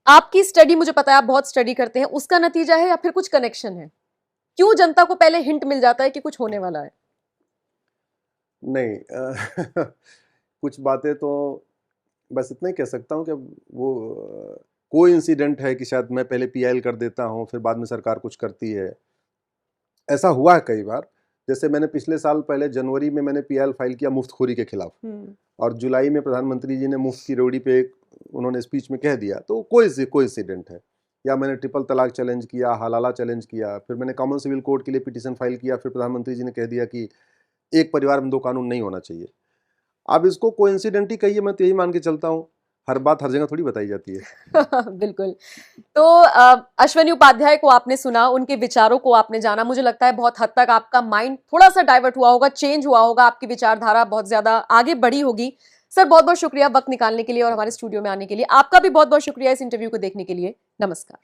आपकी स्टडी, मुझे पता है आप बहुत स्टडी करते हैं, उसका नतीजा है या फिर कुछ कनेक्शन है? क्यों जनता को पहले हिंट मिल जाता है कि कुछ होने वाला है? नहीं कुछ बातें तो बस इतना ही कह सकता हूँ कि वो कोई इंसिडेंट है कि शायद मैं पहले पीआईएल कर देता हूँ, फिर बाद में सरकार कुछ करती है। ऐसा हुआ है कई बार। जैसे मैंने पिछले साल पहले जनवरी में मैंने पीआईएल फाइल किया मुफ्तखोरी के खिलाफ, और जुलाई में प्रधानमंत्री जी ने मुफ्त की रोड़ी पे उन्होंने स्पीच में कह दिया, तो कोई इंसिडेंट है। या मैंने ट्रिपल तलाक चैलेंज किया, हलाला चैलेंज किया, फिर मैंने कॉमन सिविल कोड के लिए पिटीशन फाइल किया, फिर प्रधानमंत्री जी ने कह दिया कि एक परिवार में 2 कानून नहीं होना चाहिए। अब इसको कोइंसिडेंट ही कहिए, मैं तो यही मान के चलता हूँ। हर बात हर जगह थोड़ी बताई जाती है। बिल्कुल। तो अश्वनी उपाध्याय को आपने सुना, उनके विचारों को आपने जाना। मुझे लगता है बहुत हद तक आपका माइंड थोड़ा सा डाइवर्ट हुआ होगा, चेंज हुआ होगा, आपकी विचारधारा बहुत ज्यादा आगे बढ़ी होगी। सर, बहुत बहुत शुक्रिया वक्त निकालने के लिए और हमारे स्टूडियो में आने के लिए। आपका भी बहुत बहुत शुक्रिया इस इंटरव्यू को देखने के लिए। नमस्कार।